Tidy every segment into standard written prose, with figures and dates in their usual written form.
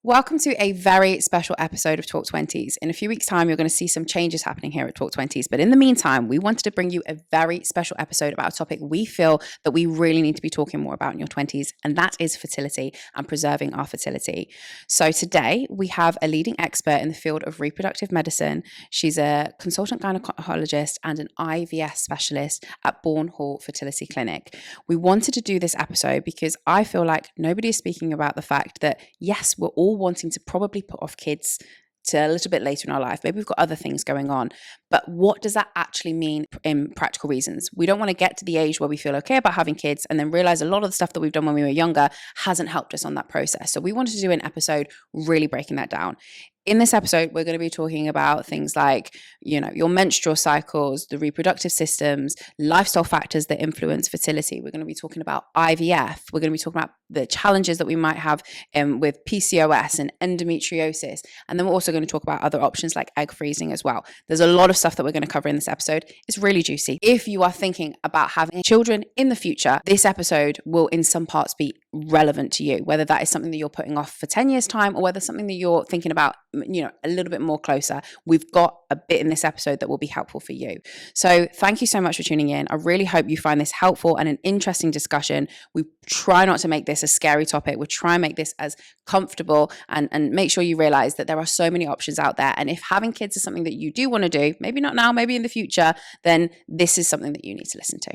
Welcome to a very special episode of Talk Twenties. In a few weeks' time, you're going to see some changes happening here at Talk Twenties. But in the meantime, we wanted to bring you a very special episode about a topic we feel that we really need to be talking more about in your 20s, and that is fertility and preserving our fertility. So today, we have a leading expert in the field of reproductive medicine. She's a consultant gynecologist and an IVF specialist at Bourn Hall Fertility Clinic. We wanted to do this episode because I feel like nobody is speaking about the fact that, yes, we're all wanting to probably put off kids to a little bit later in our life. Maybe we've got other things going on, but what does that actually mean in practical reasons? We don't want to get to the age where we feel okay about having kids and then realize a lot of the stuff that we've done when we were younger hasn't helped us on that process. So we wanted to do an episode really breaking that down. In this episode, we're going to be talking about things like, your menstrual cycles, the reproductive systems, lifestyle factors that influence fertility. We're going to be talking about IVF. We're going to be talking about the challenges that we might have with PCOS and endometriosis. And then we're also going to talk about other options like egg freezing as well. There's a lot of stuff that we're going to cover in this episode. It's really juicy. If you are thinking about having children in the future, this episode will in some parts be relevant to you, whether that is something that you're putting off for 10 years time or whether something that you're thinking about a little bit more closer. We've got a bit in this episode that will be helpful for you. So thank you so much for tuning in. I really hope you find this helpful and an interesting discussion. We try not to make this a scary topic. We try and make this as comfortable and make sure you realize that there are so many options out there. And if having kids is something that you do want to do, maybe not now, maybe in the future, then this is something that you need to listen to.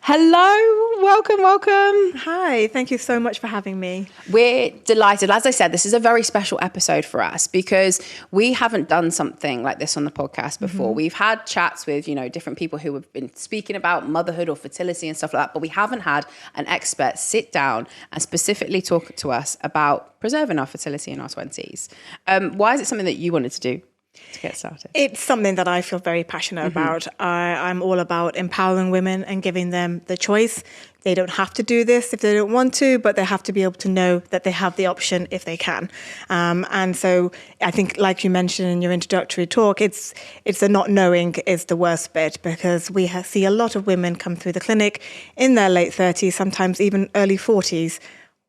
Hello, welcome. Hi, thank you so much for having me. We're delighted. As I said, this is a very special episode for us because we haven't done something like this on the podcast before. Mm-hmm. We've had chats with, different people who have been speaking about motherhood or fertility and stuff like that, but we haven't had an expert sit down and specifically talk to us about preserving our fertility in our 20s. Why is it something that you wanted to do to get started? It's something that I feel very passionate about. I'm all about empowering women and giving them the choice. They don't have to do this if they don't want to, but they have to be able to know that they have the option if they can. And so I think, like you mentioned in your introductory talk, it's the not knowing is the worst bit, because we see a lot of women come through the clinic in their late 30s, sometimes even early 40s,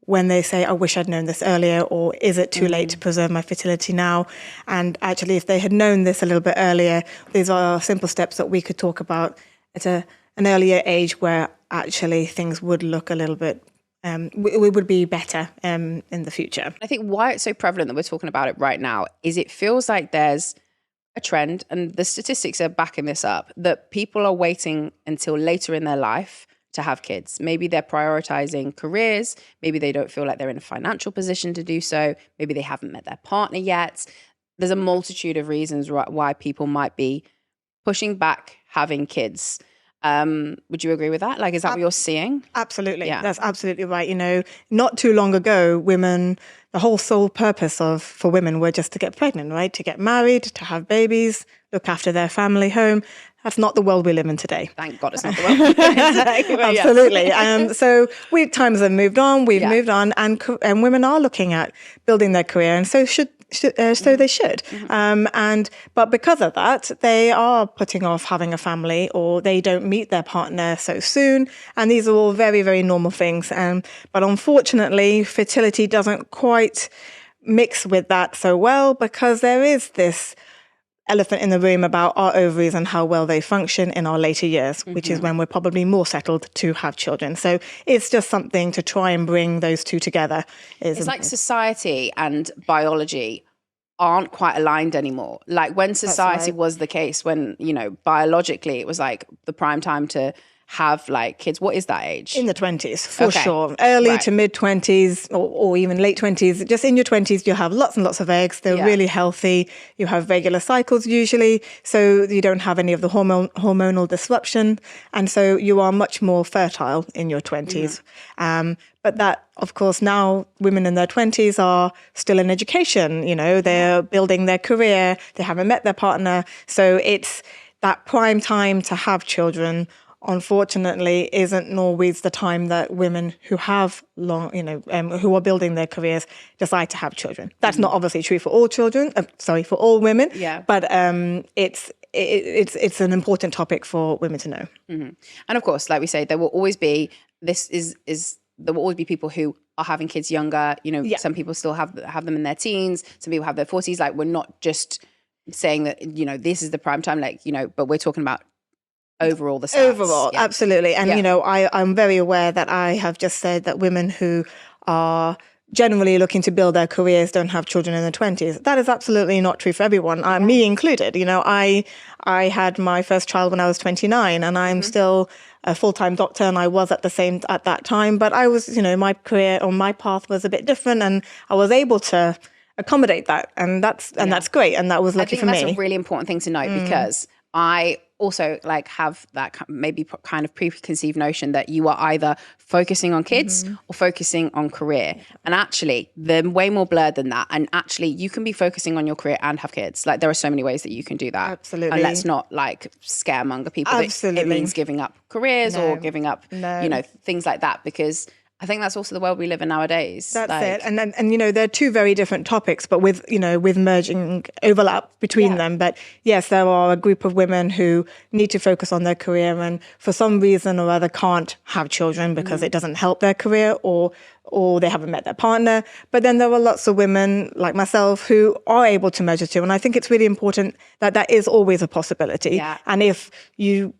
when they say, I wish I'd known this earlier, or is it too late to preserve my fertility now? And actually, if they had known this a little bit earlier, these are simple steps that we could talk about at an earlier age where actually things would look a little bit, we would be better in the future. I think why it's so prevalent that we're talking about it right now is it feels like there's a trend, and the statistics are backing this up, that people are waiting until later in their life to have kids. Maybe they're prioritizing careers. Maybe they don't feel like they're in a financial position to do so. Maybe they haven't met their partner yet. There's a multitude of reasons why people might be pushing back having kids. Would you agree with that? Like, is that what you're seeing? Absolutely. Yeah. That's absolutely right. Not too long ago, the whole sole purpose for women were just to get pregnant, right? To get married, to have babies, look after their family home. That's not the world we live in today. Thank God it's not the world we live in today. Absolutely. So times have moved on. We've moved on, and women are looking at building their career, and so they should. But because of that, they are putting off having a family, or they don't meet their partner so soon. And these are all very, very normal things. But unfortunately, fertility doesn't quite mix with that so well, because there is this elephant in the room about our ovaries and how well they function in our later years, which is when we're probably more settled to have children. So it's just something to try and bring those two together. It's like society and biology aren't quite aligned anymore. Like when society was the case, when, biologically it was like the prime time to have like kids. What is that age? In the 20s, for sure. Early to mid 20s or even late 20s. Just in your 20s, you have lots and lots of eggs. They're really healthy. You have regular cycles usually, so you don't have any of the hormonal disruption. And so you are much more fertile in your 20s. But that, of course, now women in their 20s are still in education. They're building their career. They haven't met their partner. So it's that prime time to have children, unfortunately, isn't always the time that women who have who are building their careers decide to have children. That's not obviously true for all for all women. Yeah. But it's an important topic for women to know. And of course, like we say, there will always be, this is there will always be people who are having kids younger. You know, some people still have them in their teens. Some people have their 40s. Like, we're not just saying that, you know, this is the prime time, like, you know, but we're talking about overall the stats. Overall, absolutely. And, you know, I'm very aware that I have just said that women who are generally looking to build their careers don't have children in their 20s. That is absolutely not true for everyone, me included. You know, I had my first child when I was 29, and I'm still a full-time doctor, and I was at that time. But I was, you know, my career or my path was a bit different, and I was able to accommodate that, and that's great, and that was lucky for me. I think that's a really important thing to note, because I also like have that maybe kind of preconceived notion that you are either focusing on kids or focusing on career. And actually, they're way more blurred than that. And actually, you can be focusing on your career and have kids. Like, there are so many ways that you can do that. Absolutely. And let's not like scaremonger people that it means giving up careers or giving up, you know, things like that, because I think that's also the world we live in nowadays. That's it. And you know, they're two very different topics, but with merging overlap between them. But yes, there are a group of women who need to focus on their career and for some reason or other can't have children because it doesn't help their career, or they haven't met their partner. But then there are lots of women like myself who are able to merge the two. And I think it's really important that that is always a possibility. Yeah. And if you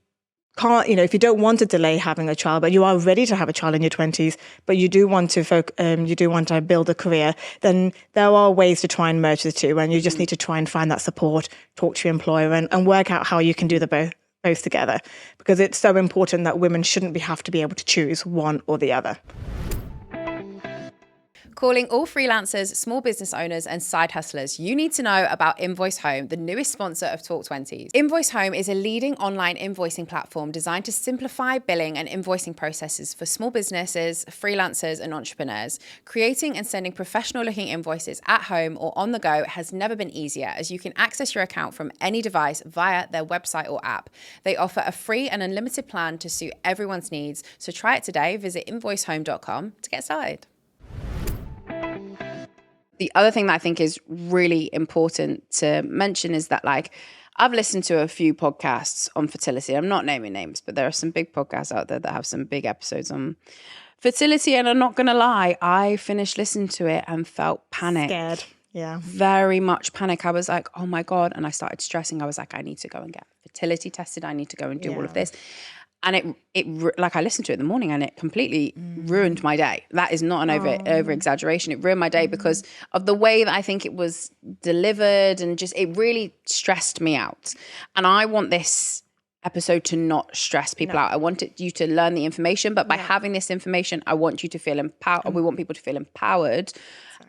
can't, you know, if you don't want to delay having a child, but you are ready to have a child in your 20s, but you do want to build a career, then there are ways to try and merge the two, and you just need to try and find that support, talk to your employer, and work out how you can do the both together, because it's so important that women shouldn't have to be able to choose one or the other. Calling all freelancers, small business owners, and side hustlers, you need to know about Invoice Home, the newest sponsor of Talk Twenties. Invoice Home is a leading online invoicing platform designed to simplify billing and invoicing processes for small businesses, freelancers, and entrepreneurs. Creating and sending professional-looking invoices at home or on the go has never been easier, as you can access your account from any device via their website or app. They offer a free and unlimited plan to suit everyone's needs, so try it today. Visit invoicehome.com to get started. The other thing that I think is really important to mention is that, like, I've listened to a few podcasts on fertility. I'm not naming names, but there are some big podcasts out there that have some big episodes on fertility. And I'm not going to lie, I finished listening to it and felt panicked. Scared. Yeah. Very much panic. I was like, oh my God. And I started stressing. I was like, I need to go and get fertility tested. I need to go and do all of this. And it like, I listened to it in the morning and it completely ruined my day. That is not an over exaggeration. It ruined my day because of the way that I think it was delivered, and just, it really stressed me out. And I want this episode to not stress people out. I want you to learn the information, but by having this information, I want you to feel empowered. We want people to feel empowered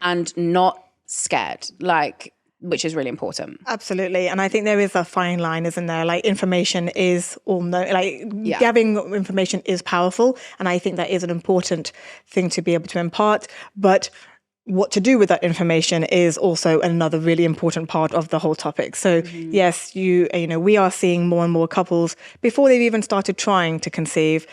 and not scared. Like, which is really important. Absolutely. And I think there is a fine line, isn't there? Like, information is having information is powerful. And I think that is an important thing to be able to impart. But what to do with that information is also another really important part of the whole topic. So yes, you know, we are seeing more and more couples before they've even started trying to conceive,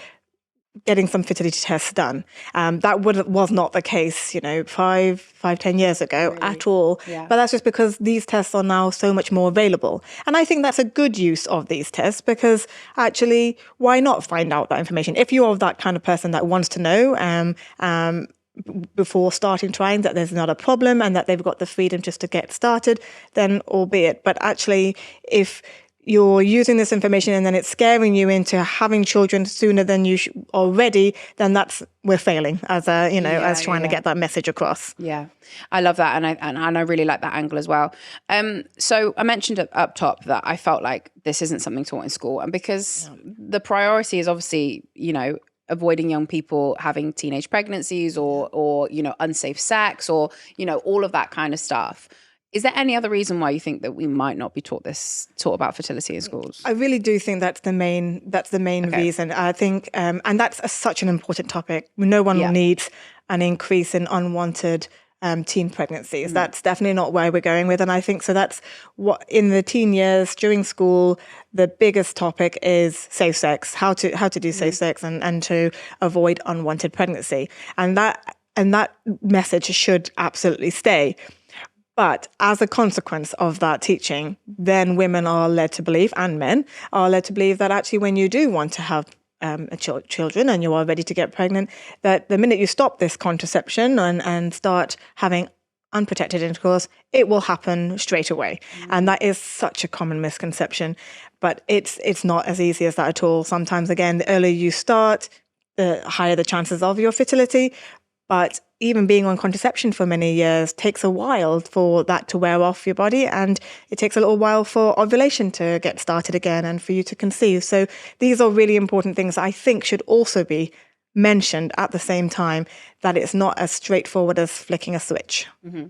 getting some fertility tests done. That was not the case, you know, 10 years ago at all. Yeah. But that's just because these tests are now so much more available. And I think that's a good use of these tests, because actually, why not find out that information? If you are that kind of person that wants to know before starting trying that there's not a problem and that they've got the freedom just to get started, then albeit. But actually, if you're using this information and then it's scaring you into having children sooner than you are ready, then we're failing as trying to get that message across. Yeah, I love that, and I really like that angle as well. So I mentioned up top that I felt like this isn't something taught in school, and because the priority is obviously, you know, avoiding young people having teenage pregnancies or you know, unsafe sex, or, you know, all of that kind of stuff. Is there any other reason why you think that we might not be taught about fertility in schools? I really do think that's the main reason. I think, and that's such an important topic. No one needs an increase in unwanted teen pregnancies. That's definitely not where we're going with. And I think so that's what, in the teen years during school, the biggest topic is safe sex, how to do safe sex and to avoid unwanted pregnancy. And that message should absolutely stay. But as a consequence of that teaching, then women are led to believe, and men are led to believe, that actually when you do want to have children and you are ready to get pregnant, that the minute you stop this contraception and start having unprotected intercourse, it will happen straight away. And that is such a common misconception, but it's not as easy as that at all. Sometimes, again, the earlier you start, the higher the chances of your fertility. But even being on contraception for many years takes a while for that to wear off your body, and it takes a little while for ovulation to get started again and for you to conceive. So these are really important things I think should also be mentioned at the same time, that it's not as straightforward as flicking a switch. Mm-hmm.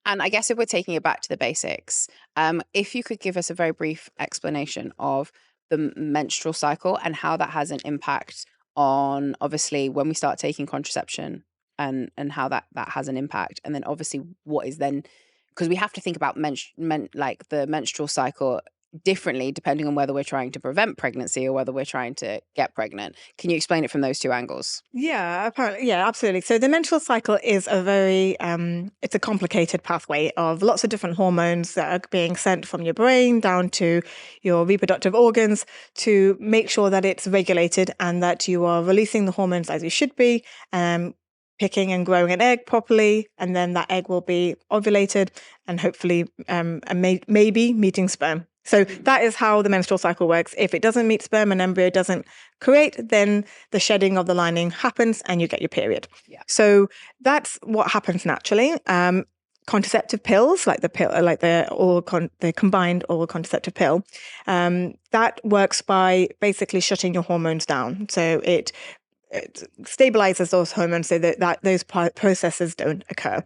And I guess if we're taking it back to the basics, if you could give us a very brief explanation of the menstrual cycle and how that has an impact on, obviously, when we start taking contraception and how that has an impact. And then obviously what is then, because we have to think about like the menstrual cycle differently depending on whether we're trying to prevent pregnancy or whether we're trying to get pregnant. Can you explain it from those two angles? Yeah, apparently, yeah, absolutely. So the menstrual cycle is a very, it's a complicated pathway of lots of different hormones that are being sent from your brain down to your reproductive organs to make sure that it's regulated and that you are releasing the hormones as you should be, picking and growing an egg properly, and then that egg will be ovulated and hopefully maybe meeting sperm. So that is how the menstrual cycle works. If it doesn't meet sperm, an embryo doesn't create, then the shedding of the lining happens and you get your period. Yeah. So that's what happens naturally. Contraceptive pills, like the combined oral contraceptive pill, that works by basically shutting your hormones down. So it stabilizes those hormones so that those processes don't occur.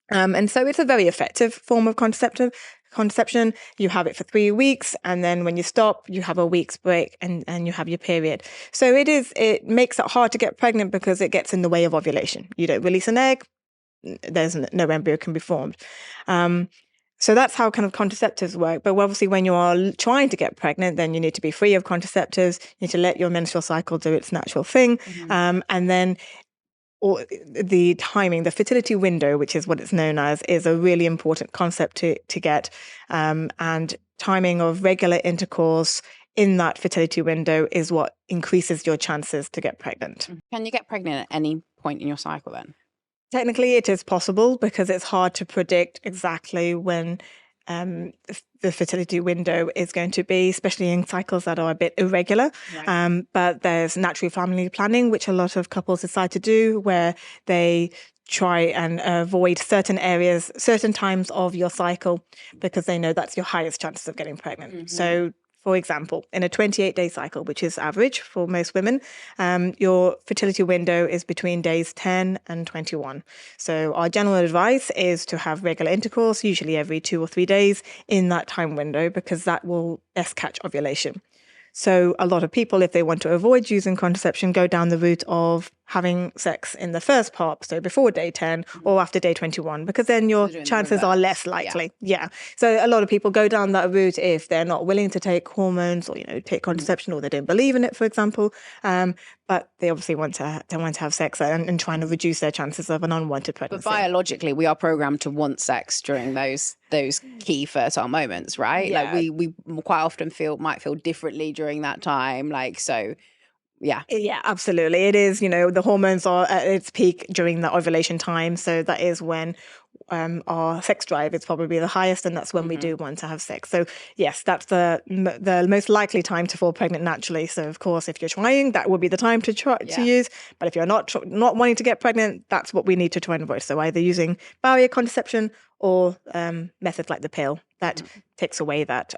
And so it's a very effective form of contraception. You have it for 3 weeks, and then when you stop, you have a week's break and you have your period. So it makes it hard to get pregnant because it gets in the way of ovulation. You don't release an egg, there's no embryo can be formed. So that's how kind of contraceptives work. But obviously when you are trying to get pregnant, then you need to be free of contraceptives. You need to let your menstrual cycle do its natural thing. Mm-hmm. And then or the timing, the fertility window, which is what it's known as, is a really important concept to get. And timing of regular intercourse in that fertility window is what increases your chances to get pregnant. Can you get pregnant at any point in your cycle then? Technically, it is possible because it's hard to predict exactly when the fertility window is going to be, especially in cycles that are a bit irregular. Right. But there's natural family planning, which a lot of couples decide to do, where they try and avoid certain areas, certain times of your cycle, because they know that's your highest chances of getting pregnant. Mm-hmm. So, for example, in a 28-day cycle, which is average for most women, your fertility window is between days 10 and 21. So our general advice is to have regular intercourse, usually every 2 or 3 days in that time window, because that will best catch ovulation. So a lot of people, if they want to avoid using contraception, go down the route of having sex in the first part, so before day 10 or after day 21, because then your chances are less likely. Yeah. So a lot of people go down that route if they're not willing to take hormones or, take contraception, or they don't believe in it, for example. But they obviously want to have sex and trying to reduce their chances of an unwanted pregnancy. But biologically, we are programmed to want sex during those key fertile moments, right? Yeah. Like we quite often might feel differently during that time. Like, so yeah. Yeah, absolutely. It is, the hormones are at its peak during the ovulation time. So that is when our sex drive is probably the highest, and that's when we do want to have sex. So yes, that's the most likely time to fall pregnant naturally. So of course, if you're trying, that would be the time to try to use. But if you're not wanting to get pregnant, that's what we need to try and avoid. So either using barrier contraception or methods like the pill that takes away that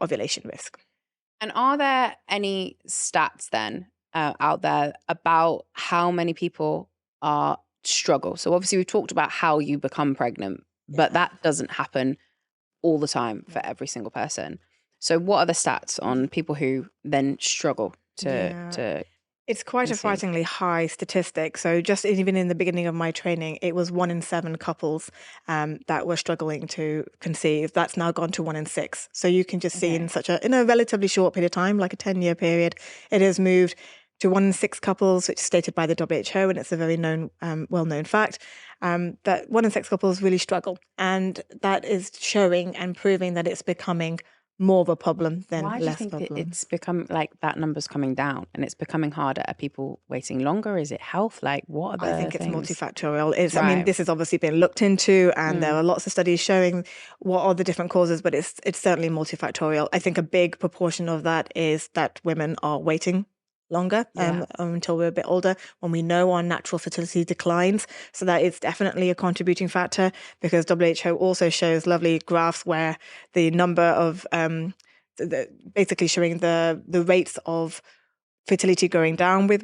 ovulation risk. And are there any stats then out there about how many people struggle? So obviously we've talked about how you become pregnant, but that doesn't happen all the time for every single person. So what are the stats on people who then struggle to It's quite conceive? A frighteningly high statistic. So just even in the beginning of my training, it was 1 in 7 couples that were struggling to conceive. That's now gone to 1 in 6. So you can just see in a relatively short period of time, like a 10-year period, it has moved to 1 in 6 couples, which is stated by the WHO, and it's a very well-known fact, that 1 in 6 couples really struggle. And that is showing and proving that it's becoming more of a problem than Why do you less think that problem. it's become like that number's coming down and it's becoming harder? Are people waiting longer? Is it health? Like, what are the I think it's things? multifactorial. I mean, Right. this has obviously been looked into, and there are lots of studies showing what are the different causes, but it's certainly multifactorial. I think a big proportion of that is that women are waiting longer Yeah. until we're a bit older, when we know our natural fertility declines. So that is definitely a contributing factor, because WHO also shows lovely graphs where the number of basically showing the rates of fertility going down with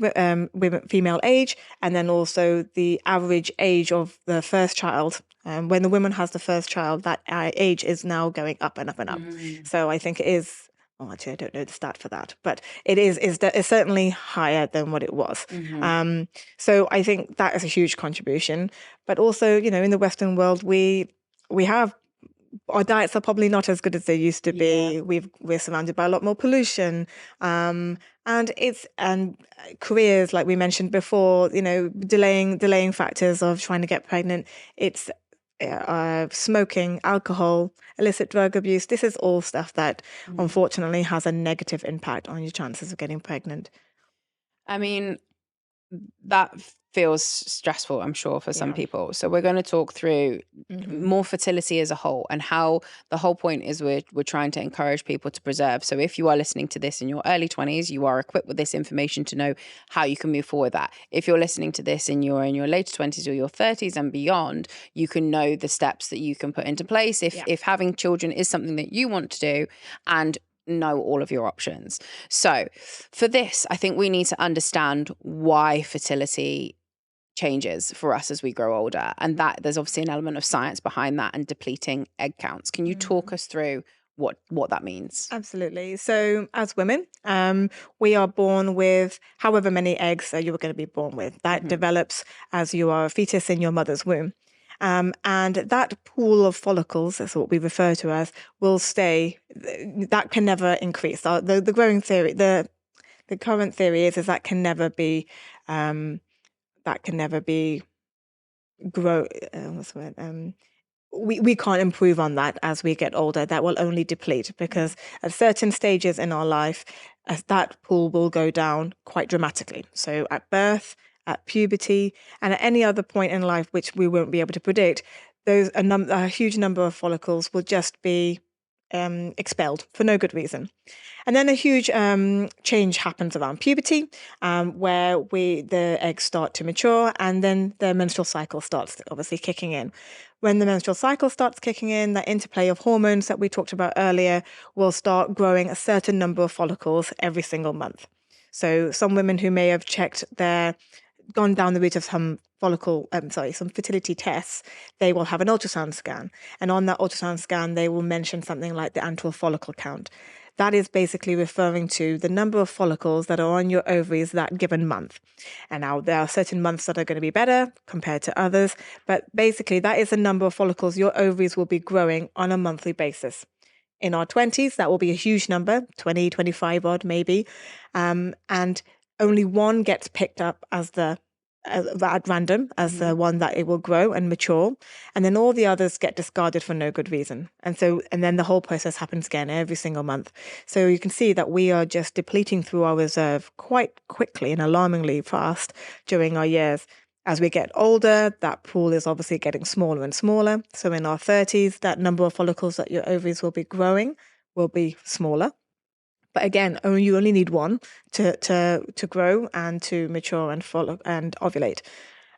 female age, and then also the average age of the first child. When the woman has the first child, that age is now going up and up and up. So I think it is. Oh, actually, I don't know the stat for that, but it's certainly higher than what it was. So I think that is a huge contribution. But also, in the Western world, we have, our diets are probably not as good as they used to be. We're surrounded by a lot more pollution, and careers, like we mentioned before. Delaying factors of trying to get pregnant. It's smoking, alcohol, illicit drug abuse. This is all stuff that unfortunately has a negative impact on your chances of getting pregnant. I mean, that feels stressful, I'm sure, for some Yeah. people. So we're going to talk through more fertility as a whole, and how the whole point is we're trying to encourage people to preserve. So if you are listening to this in your early 20s, you are equipped with this information to know how you can move forward that. If you're listening to this in your later 20s or your 30s and beyond, you can know the steps that you can put into place if having children is something that you want to do, and know all of your options. So for this, I think we need to understand why fertility changes for us as we grow older, and that there's obviously an element of science behind that, and depleting egg counts. Can you talk us through what that means? Absolutely. So as women, we are born with however many eggs you were going to be born with. That develops as you are a fetus in your mother's womb. And that pool of follicles, that's what we refer to as, will stay. That can never increase. The growing theory, the current theory is that can never be, grow. What's the word? We can't improve on that as we get older. That will only deplete, because at certain stages in our life, as that pool will go down quite dramatically. So at birth, at puberty, and at any other point in life which we won't be able to predict, a huge number of follicles will just be expelled for no good reason. And then a huge change happens around puberty, where the eggs start to mature, and then the menstrual cycle starts obviously kicking in. When the menstrual cycle starts kicking in, that interplay of hormones that we talked about earlier will start growing a certain number of follicles every single month. So some women who may have gone down the route of some fertility tests, they will have an ultrasound scan. And on that ultrasound scan, they will mention something like the antral follicle count. That is basically referring to the number of follicles that are on your ovaries that given month. And now there are certain months that are going to be better compared to others, but basically that is the number of follicles your ovaries will be growing on a monthly basis. In our 20s, that will be a huge number, 20, 25 odd maybe, and only one gets picked up at random as the one that it will grow and mature, and then all the others get discarded for no good reason. And then the whole process happens again every single month. So you can see that we are just depleting through our reserve quite quickly and alarmingly fast during our years. As we get older, that pool is obviously getting smaller and smaller. So in our 30s, that number of follicles that your ovaries will be growing will be smaller. But again, you only need one to grow and to mature and follow and ovulate.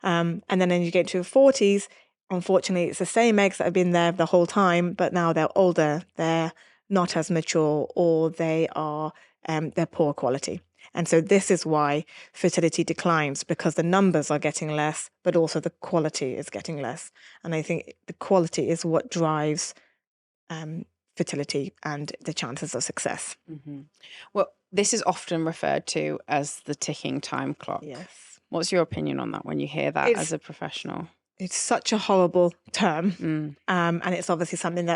And then you get to your 40s, unfortunately, it's the same eggs that have been there the whole time, but now they're older, they're not as mature, or they're poor quality. And so this is why fertility declines, because the numbers are getting less, but also the quality is getting less. And I think the quality is what drives fertility and the chances of success. Well, this is often referred to as the ticking time clock. Yes. What's your opinion on that when you hear that as a professional? It's such a horrible term, and it's obviously something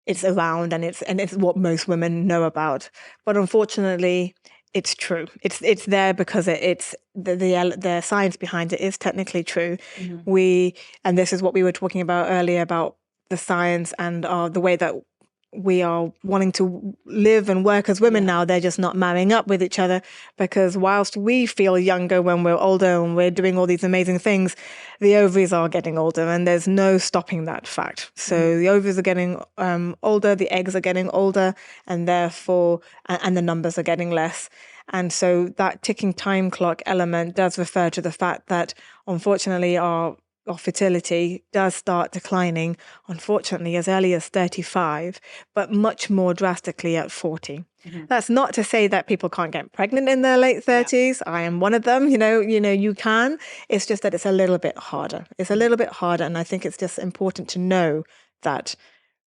it's around, and it's what most women know about. But unfortunately, it's true. It's there because it's the science behind it is technically true. And this is what we were talking about earlier about the science and the way that we are wanting to live and work as women now, they're just not marrying up with each other, because whilst we feel younger when we're older and we're doing all these amazing things, the ovaries are getting older, and there's no stopping that fact. So the ovaries are getting older, the eggs are getting older, and therefore, and the numbers are getting less. And so that ticking time clock element does refer to the fact that, unfortunately, our fertility does start declining, unfortunately, as early as 35, but much more drastically at 40. That's not to say that people can't get pregnant in their late 30s. I am one of them. You can. It's just that it's a little bit harder. It's a little bit harder. And I think it's just important to know that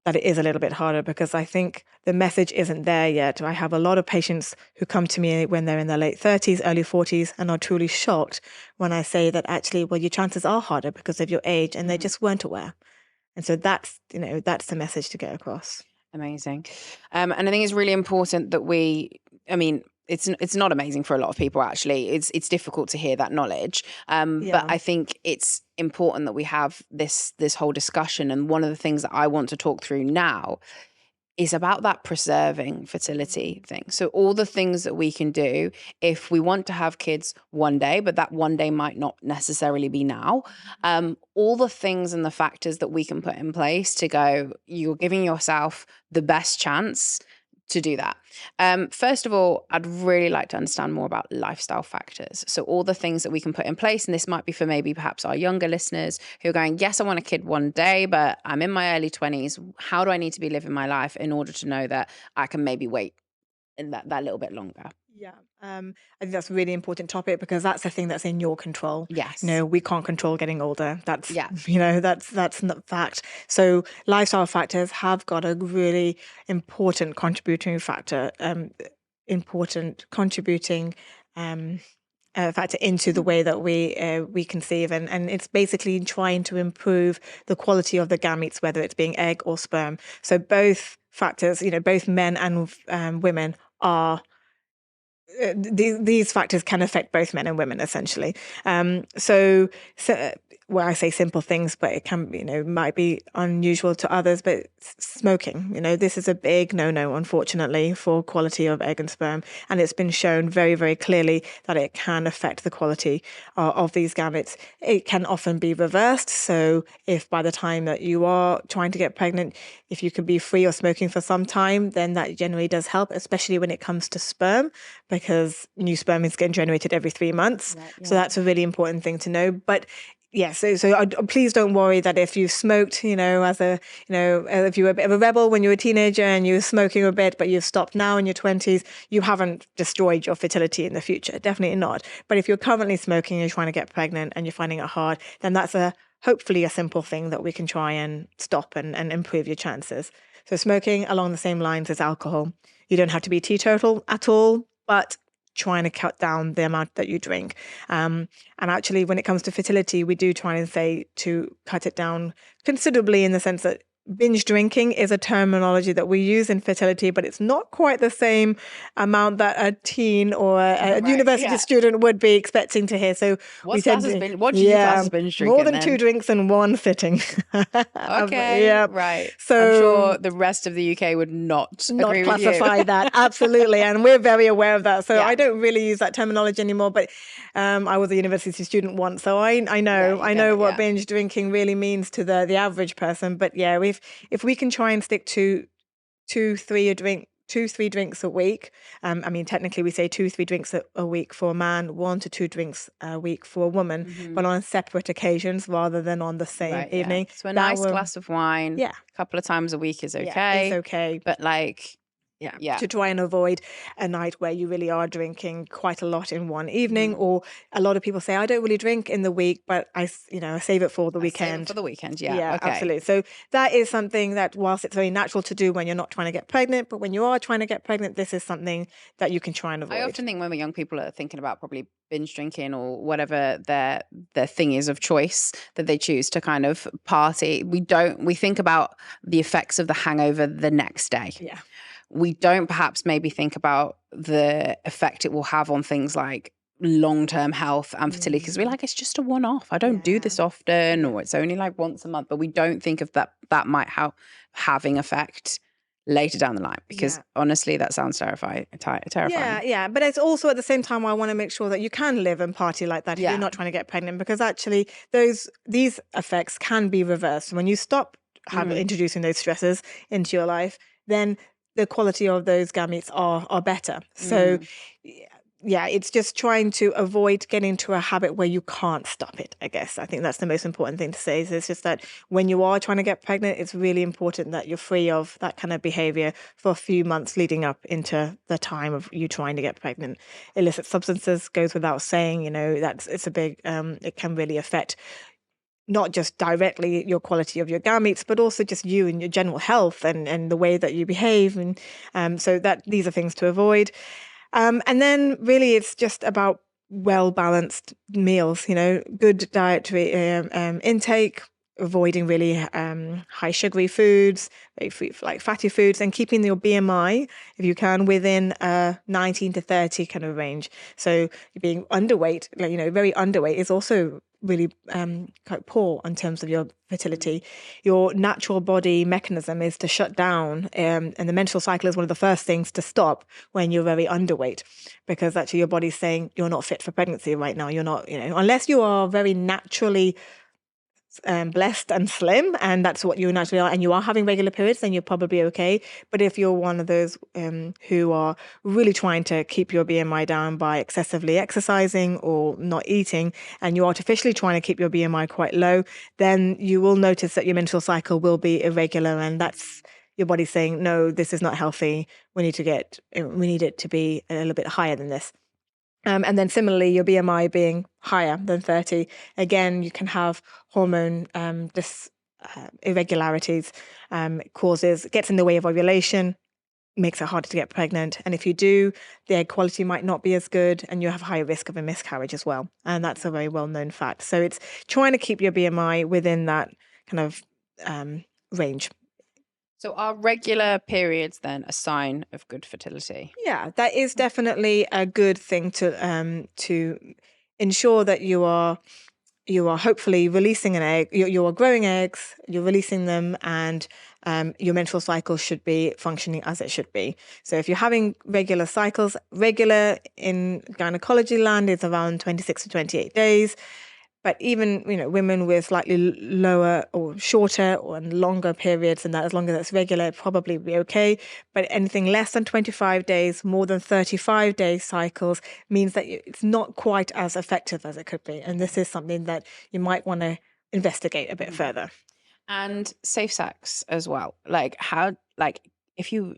it is a little bit harder, because I think the message isn't there yet. I have a lot of patients who come to me when they're in their late 30s, early 40s, and are truly shocked when I say that actually, well, your chances are harder because of your age, and they just weren't aware. And so that's the message to get across. Amazing. And I think it's really important that it's not amazing for a lot of people, actually. It's difficult to hear that knowledge. But I think it's important that we have this whole discussion. And one of the things that I want to talk through now is about that preserving fertility thing. So all the things that we can do if we want to have kids one day, but that one day might not necessarily be now. All the things and the factors that we can put in place to go, you're giving yourself the best chance to do that. First of all, I'd really like to understand more about lifestyle factors. So all the things that we can put in place, and this might be for maybe perhaps our younger listeners who are going, yes, I want a kid one day, but I'm in my early 20s. How do I need to be living my life in order to know that I can maybe wait in that little bit longer? Yeah. I think that's a really important topic, because that's the thing that's in your control. Yes. We can't control getting older. That's, that's not fact. So lifestyle factors have got a really important contributing factor, factor into the way that we conceive, and it's basically trying to improve the quality of the gametes, whether it's being egg or sperm. So both factors, both men and women are. These factors can affect both men and women, essentially. So well, I say simple things, but it can, might be unusual to others. But smoking, this is a big no-no, unfortunately, for quality of egg and sperm, and it's been shown very, very clearly that it can affect the quality of these gametes. It can often be reversed. So if by the time that you are trying to get pregnant, if you can be free of smoking for some time, then that generally does help, especially when it comes to sperm, because new sperm is getting generated every 3 months. Right, yeah. So that's a really important thing to know. But yes, so please don't worry that if you smoked, if you were a bit of a rebel when you were a teenager and you were smoking a bit, but you've stopped now in your 20s, you haven't destroyed your fertility in the future. Definitely not. But if you're currently smoking and you're trying to get pregnant and you're finding it hard, then that's hopefully a simple thing that we can try and stop and improve your chances. So smoking, along the same lines as alcohol. You don't have to be teetotal at all, but trying to cut down the amount that you drink. And actually, when it comes to fertility, we do try and say to cut it down considerably, in the sense that binge drinking is a terminology that we use in fertility, but it's not quite the same amount that a teen or a university student would be expecting to hear. So what do you class as binge drinking? More than 2 drinks in one sitting. Okay, right. So I'm sure the rest of the UK would not agree with you. Classify that, absolutely, and we're very aware of that. So I don't really use that terminology anymore. But I was a university student once, so I know what binge drinking really means to the average person. But yeah, if we can try and stick to 2-3 drinks a week. Technically we say 2-3 drinks a week for a man, 1 to 2 drinks a week for a woman, but on separate occasions rather than on the same evening. So a nice glass of wine, a couple of times a week is okay. Yeah, it's okay. But to try and avoid a night where you really are drinking quite a lot in one evening. Or a lot of people say, I don't really drink in the week, but I save it for the weekend. Save it for the weekend, okay. Absolutely. So that is something that, whilst it's very natural to do when you're not trying to get pregnant, but when you are trying to get pregnant, this is something that you can try and avoid. I often think when young people are thinking about probably binge drinking or whatever their thing is of choice that they choose to kind of party, we think about the effects of the hangover the next day. Yeah. We don't perhaps maybe think about the effect it will have on things like long-term health and fertility, because we're like, it's just a one-off. I don't do this often, or it's only like once a month, but we don't think of that might having effect later down the line? Because honestly, that sounds terrifying. Yeah. But it's also at the same time, I want to make sure that you can live and party like that if you're not trying to get pregnant, because actually these effects can be reversed. When you stop introducing those stresses into your life, then the quality of those gametes are better. So yeah, it's just trying to avoid getting into a habit where you can't stop it, I guess. I think that's the most important thing to say. Is it's just that when you are trying to get pregnant, it's really important that you're free of that kind of behavior for a few months leading up into the time of you trying to get pregnant. Illicit substances goes without saying, it's a big, it can really affect not just directly your quality of your gametes, but also just you and your general health and the way that you behave. And so that these are things to avoid. And then really it's just about well-balanced meals, good dietary intake, avoiding really high sugary foods, like fatty foods, and keeping your BMI, if you can, within 19 to 30 kind of range. So being underweight, very underweight is also really quite poor in terms of your fertility. Your natural body mechanism is to shut down, and the menstrual cycle is one of the first things to stop when you're very underweight, because actually your body's saying you're not fit for pregnancy right now. You're not, unless you are very naturally blessed and slim, and that's what you naturally are, and you are having regular periods, then you're probably okay. But if you're one of those who are really trying to keep your BMI down by excessively exercising or not eating, and you're artificially trying to keep your BMI quite low, then you will notice that your menstrual cycle will be irregular, and that's your body saying, no, this is not healthy. We need it to be a little bit higher than this. And then similarly, your BMI being higher than 30, again, you can have hormone irregularities, gets in the way of ovulation, makes it harder to get pregnant. And if you do, the egg quality might not be as good, and you have a higher risk of a miscarriage as well. And that's a very well-known fact. So it's trying to keep your BMI within that kind of range. So are regular periods then a sign of good fertility? Yeah, that is definitely a good thing to ensure that you are hopefully releasing an egg. You are growing eggs, you're releasing them, and your menstrual cycle should be functioning as it should be. So if you're having regular cycles, regular in gynecology land is around 26 to 28 days. But even, women with slightly lower or shorter or longer periods than that, as long as it's regular, probably be okay. But anything less than 25 days, more than 35-day cycles means that it's not quite as effective as it could be. And this is something that you might want to investigate a bit further. And safe sex as well. If you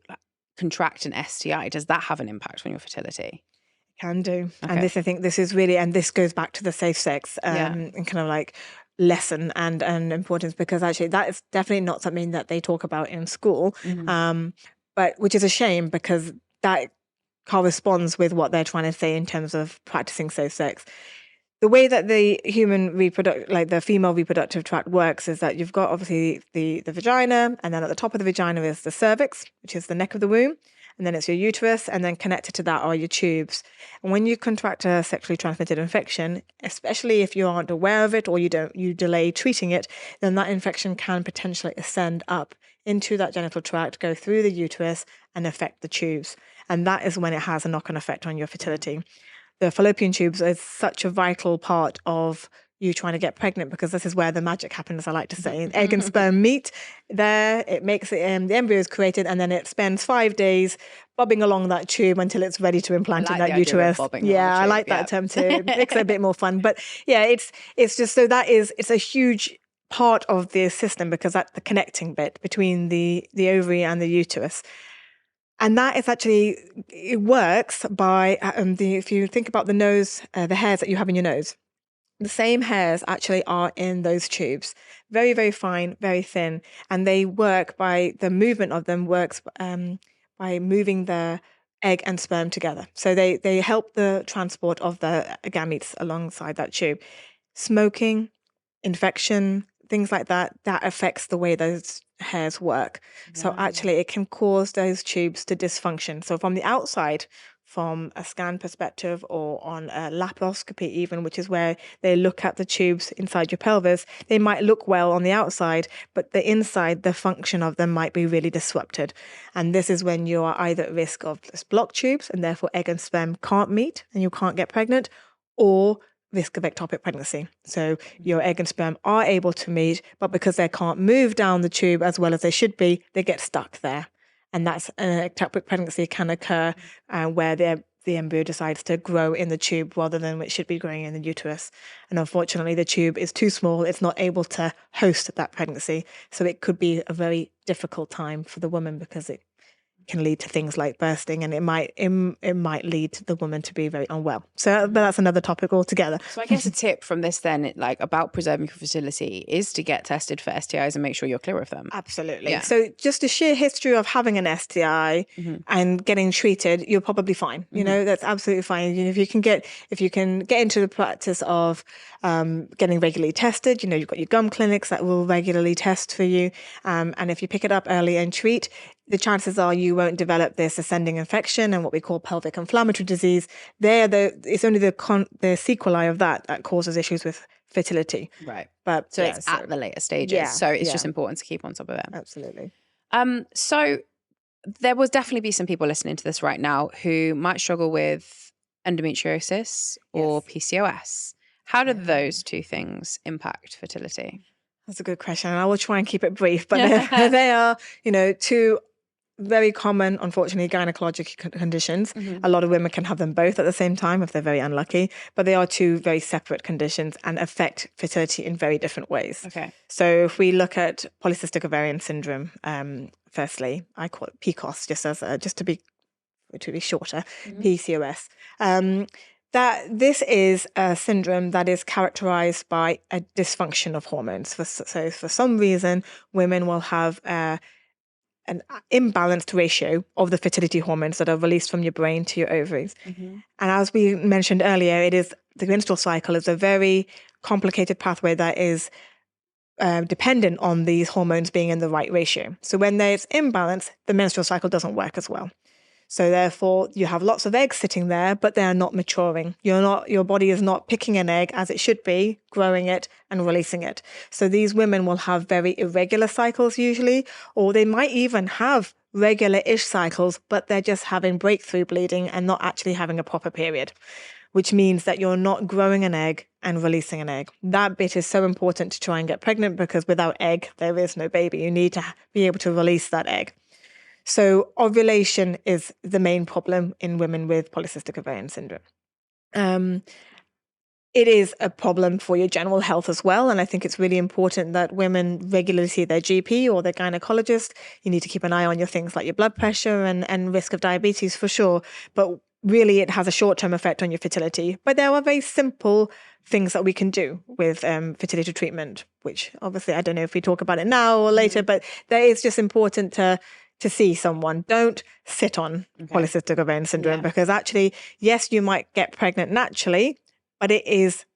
contract an STI, does that have an impact on your fertility? Can do. Okay. And I think this is really, and this goes back to the safe sex and kind of like lesson and importance, because actually that is definitely not something that they talk about in school, but which is a shame, because that corresponds with what they're trying to say in terms of practicing safe sex. The way that the the female reproductive tract works is that you've got obviously the vagina, and then at the top of the vagina is the cervix, which is the neck of the womb. And then it's your uterus, and then connected to that are your tubes. And when you contract a sexually transmitted infection, especially if you aren't aware of it or you delay treating it, then that infection can potentially ascend up into that genital tract, go through the uterus, and affect the tubes. And that is when it has a knock-on effect on your fertility. The fallopian tubes is such a vital part of you trying to get pregnant, because this is where the magic happens, I like to say. Egg and sperm meet there, it makes it, the embryo is created, and then it spends 5 days bobbing along that tube until it's ready to implant in that uterus. Yeah, I like that term too. It makes it a bit more fun. But yeah, it's just, so it's a huge part of the system, because that's the connecting bit between the ovary and the uterus. And that is actually, it works by, if you think about the nose, the hairs that you have in your nose, the same hairs actually are in those tubes. Very, very fine, very thin. And they work by, the movement of them works by moving the egg and sperm together. So they help the transport of the gametes alongside that tube. Smoking, infection, things like that affects the way those hairs work. Wow. So actually it can cause those tubes to dysfunction. So from the outside, from a scan perspective or on a laparoscopy even, which is where they look at the tubes inside your pelvis, they might look well on the outside, but the inside, the function of them might be really disrupted. And this is when you are either at risk of blocked tubes and therefore egg and sperm can't meet and you can't get pregnant, or risk of ectopic pregnancy. So your egg and sperm are able to meet, but because they can't move down the tube as well as they should be, they get stuck there. And that's an ectopic pregnancy can occur where the embryo decides to grow in the tube rather than it should be growing in the uterus. And unfortunately, the tube is too small. It's not able to host that pregnancy. So it could be a very difficult time for the woman because it can lead to things like bursting, and it might lead the woman to be very unwell. So, but that's another topic altogether. So I guess a tip from this then, like about preserving your fertility, is to get tested for STIs and make sure you're clear of them. Absolutely. Yeah. So just the sheer history of having an STI and getting treated, you're probably fine. You know, that's absolutely fine. You know, if you can get into the practice of getting regularly tested, you know, you've got your gum clinics that will regularly test for you. And if you pick it up early and treat, the chances are you won't develop this ascending infection and what we call pelvic inflammatory disease. It's only the sequelae of that causes issues with fertility. Right. But so it's at the later stages. Yeah, so it's just important to keep on top of it. Absolutely. So there will definitely be some people listening to this right now who might struggle with endometriosis or PCOS. How do those two things impact fertility? That's a good question. And I will try and keep it brief, but they are, you know, two very common, unfortunately, gynecologic conditions. A lot of women can have them both at the same time if they're very unlucky, but they are two very separate conditions and affect fertility in very different ways. Okay. So if we look at polycystic ovarian syndrome, firstly, I call it PCOS just to be shorter, PCOS. That this is a syndrome that is characterized by a dysfunction of hormones. So for some reason, women will have an imbalanced ratio of the fertility hormones that are released from your brain to your ovaries. And as we mentioned earlier, the menstrual cycle is a very complicated pathway that is dependent on these hormones being in the right ratio. So when there's imbalance, the menstrual cycle doesn't work as well. So therefore, you have lots of eggs sitting there, but they are not maturing. Your body is not picking an egg as it should be, growing it and releasing it. So these women will have very irregular cycles usually, or they might even have regular-ish cycles, but they're just having breakthrough bleeding and not actually having a proper period, which means that you're not growing an egg and releasing an egg. That bit is so important to try and get pregnant because without egg, there is no baby. You need to be able to release that egg. So ovulation is the main problem in women with polycystic ovarian syndrome. It is a problem for your general health as well. And I think it's really important that women regularly see their GP or their gynecologist. You need to keep an eye on your things like your blood pressure and risk of diabetes for sure. But really, it has a short-term effect on your fertility. But there are very simple things that we can do with fertility treatment, which obviously, I don't know if we talk about it now or later, but there is just important to see someone. Don't sit on polycystic ovarian syndrome because actually, yes, you might get pregnant naturally, but it is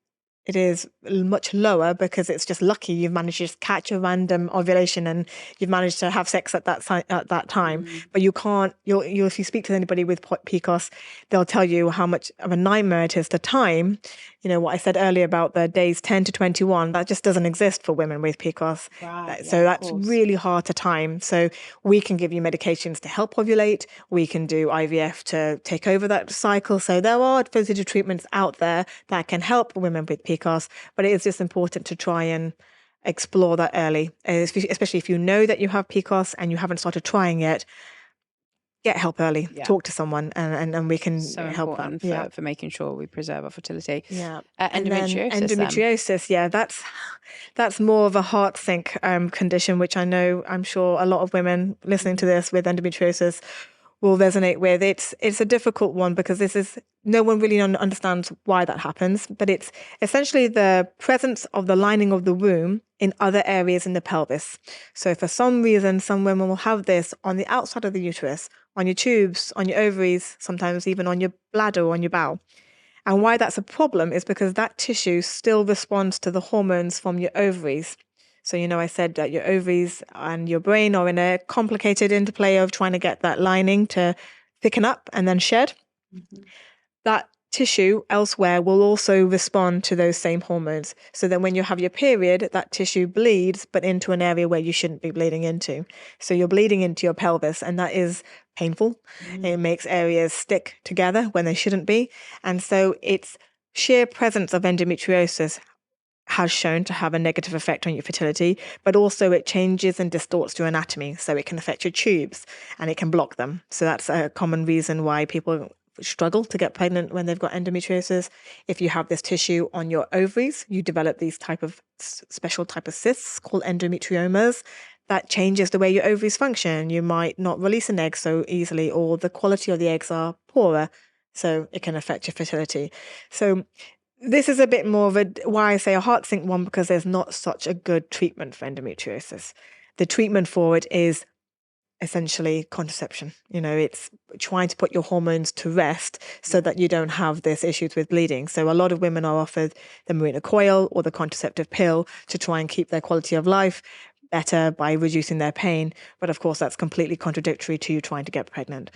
much lower because it's just lucky you've managed to just catch a random ovulation and you've managed to have sex at that time. But you can't. If you speak to anybody with PCOS, they'll tell you how much of a nightmare it is to time. You know what I said earlier about the days 10 to 21. That just doesn't exist for women with PCOS. Right, so that's really hard to time. So we can give you medications to help ovulate. We can do IVF to take over that cycle. So there are fertility treatments out there that can help women with PCOS, but it is just important to try and explore that early, especially if you know that you have PCOS and you haven't started trying yet. Get help early. Talk to someone, and we can help them. For making sure we preserve our fertility. Endometriosis. That's more of a heart sink condition, which I'm sure a lot of women listening to this with endometriosis will resonate with. It's a difficult one because no one really understands why that happens, but it's essentially the presence of the lining of the womb in other areas in the pelvis. So for some reason, some women will have this on the outside of the uterus, on your tubes, on your ovaries, sometimes even on your bladder or on your bowel. And why that's a problem is because that tissue still responds to the hormones from your ovaries. So, I said that your ovaries and your brain are in a complicated interplay of trying to get that lining to thicken up and then shed. that tissue elsewhere will also respond to those same hormones. So then when you have your period, that tissue bleeds, but into an area where you shouldn't be bleeding into. So you're bleeding into your pelvis, and that is painful. It makes areas stick together when they shouldn't be. And so its sheer presence of endometriosis has shown to have a negative effect on your fertility, but also it changes and distorts your anatomy. So it can affect your tubes and it can block them. So that's a common reason why people struggle to get pregnant when they've got endometriosis. If you have this tissue on your ovaries, you develop these type of special type of cysts called endometriomas. That changes the way your ovaries function. You might not release an egg so easily, or the quality of the eggs are poorer. So it can affect your fertility. So this is a bit more of why I say a heart sink one, because there's not such a good treatment for endometriosis. The treatment for it is essentially contraception. It's trying to put your hormones to rest so that you don't have this issues with bleeding. So a lot of women are offered the Mirena coil or the contraceptive pill to try and keep their quality of life better by reducing their pain. But of course, that's completely contradictory to you trying to get pregnant.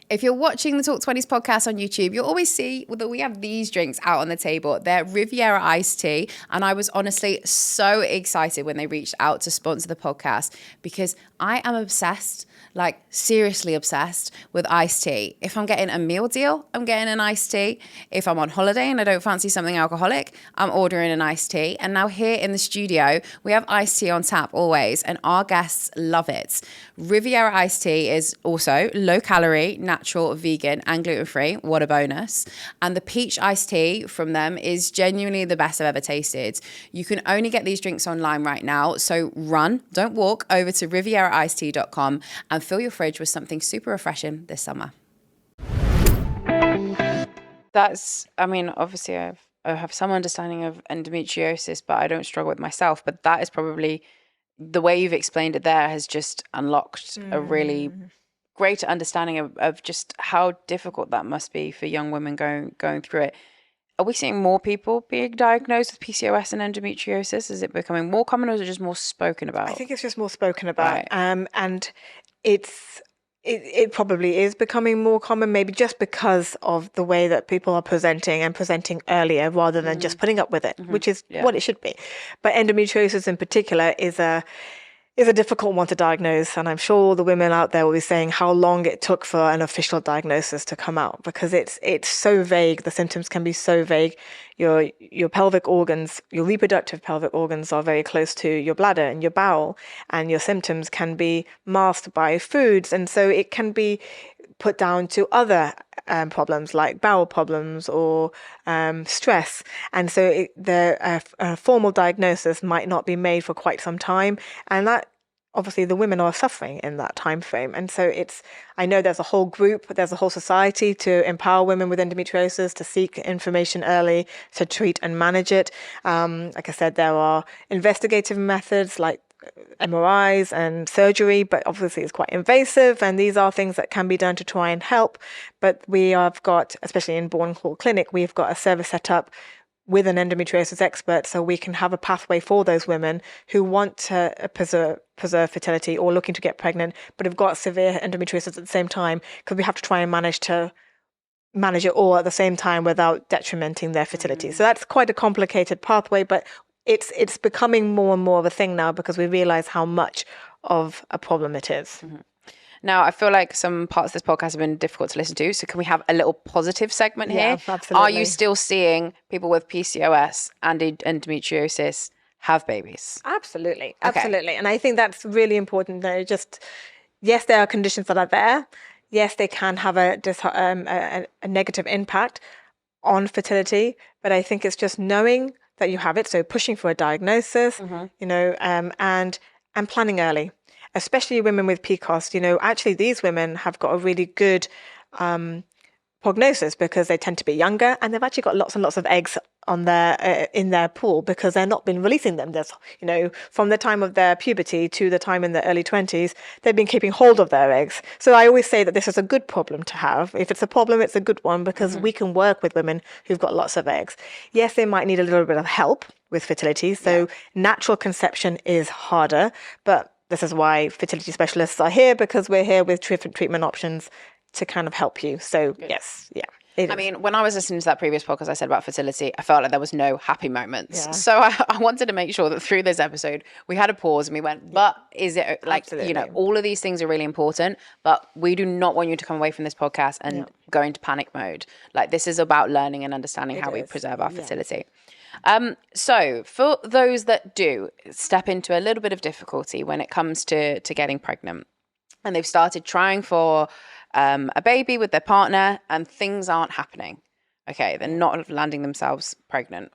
If you're watching the Talk Twenties podcast on YouTube, you'll always see that we have these drinks out on the table. They're Riviera iced tea. And I was honestly so excited when they reached out to sponsor the podcast, because I am obsessed, like seriously obsessed with iced tea. If I'm getting a meal deal, I'm getting an iced tea. If I'm on holiday and I don't fancy something alcoholic, I'm ordering an iced tea. And now here in the studio, we have iced tea on tap always, and our guests love it. Riviera iced tea is also low calorie, natural, vegan, and gluten-free. What a bonus. And the peach iced tea from them is genuinely the best I've ever tasted. You can only get these drinks online right now. So run, don't walk, over to rivieraicedtea.com and fill your fridge with something super refreshing this summer. Obviously I have some understanding of endometriosis, but I don't struggle with myself. But that is probably, the way you've explained it there has just unlocked a really greater understanding of just how difficult that must be for young women going through it. Are we seeing more people being diagnosed with PCOS and endometriosis? Is it becoming more common, or is it just more spoken about? I think it's just more spoken about. Right. And it probably is becoming more common, maybe just because of the way that people are presenting earlier rather than just putting up with it, which is what it should be. But endometriosis in particular is a difficult one to diagnose, and I'm sure the women out there will be saying how long it took for an official diagnosis to come out, because it's so vague. The symptoms can be so vague. Your pelvic organs, your reproductive pelvic organs, are very close to your bladder and your bowel, and your symptoms can be masked by foods, and so it can be put down to other problems like bowel problems or stress. And so the formal diagnosis might not be made for quite some time. And that, obviously, the women are suffering in that time frame. And so I know there's a whole group, there's a whole society to empower women with endometriosis to seek information early, to treat and manage it. Like I said, there are investigative methods like MRIs and surgery, but obviously it's quite invasive, and these are things that can be done to try and help. But we have got, especially in Bourn Hall Clinic, we've got a service set up with an endometriosis expert, so we can have a pathway for those women who want to preserve fertility or looking to get pregnant, but have got severe endometriosis at the same time, because we have to try and manage it all at the same time without detrimenting their fertility. So that's quite a complicated pathway, but it's becoming more and more of a thing now, because we realize how much of a problem it is. Now, I feel like some parts of this podcast have been difficult to listen to. So can we have a little positive segment here? Yeah, absolutely. Are you still seeing people with PCOS and endometriosis have babies? Absolutely. Okay. Absolutely. And I think that's really important. Yes, there are conditions that are there. Yes, they can have a negative impact on fertility. But I think it's just knowing that you have it. So pushing for a diagnosis, and planning early, especially women with PCOS. Actually, these women have got a really good prognosis, because they tend to be younger, and they've actually got lots and lots of eggs on in their pool, because they're not been releasing them. There's, from the time of their puberty to the time in their early 20s, they've been keeping hold of their eggs. So I always say that this is a good problem to have. If it's a problem, it's a good one, because we can work with women who've got lots of eggs. Yes, they might need a little bit of help with fertility. So natural conception is harder, but this is why fertility specialists are here, because we're here with different treatment options to kind of help you. So yes, yeah. I mean, when I was listening to that previous podcast I said about fertility, I felt like there was no happy moments. Yeah. So I wanted to make sure that through this episode, we had a pause and we went, but is it like, Absolutely. You know, all of these things are really important, but we do not want you to come away from this podcast and go into panic mode. Like, this is about learning and understanding how we preserve our fertility. So for those that do step into a little bit of difficulty when it comes to getting pregnant, and they've started trying for a baby with their partner and things aren't happening. Okay, they're not landing themselves pregnant.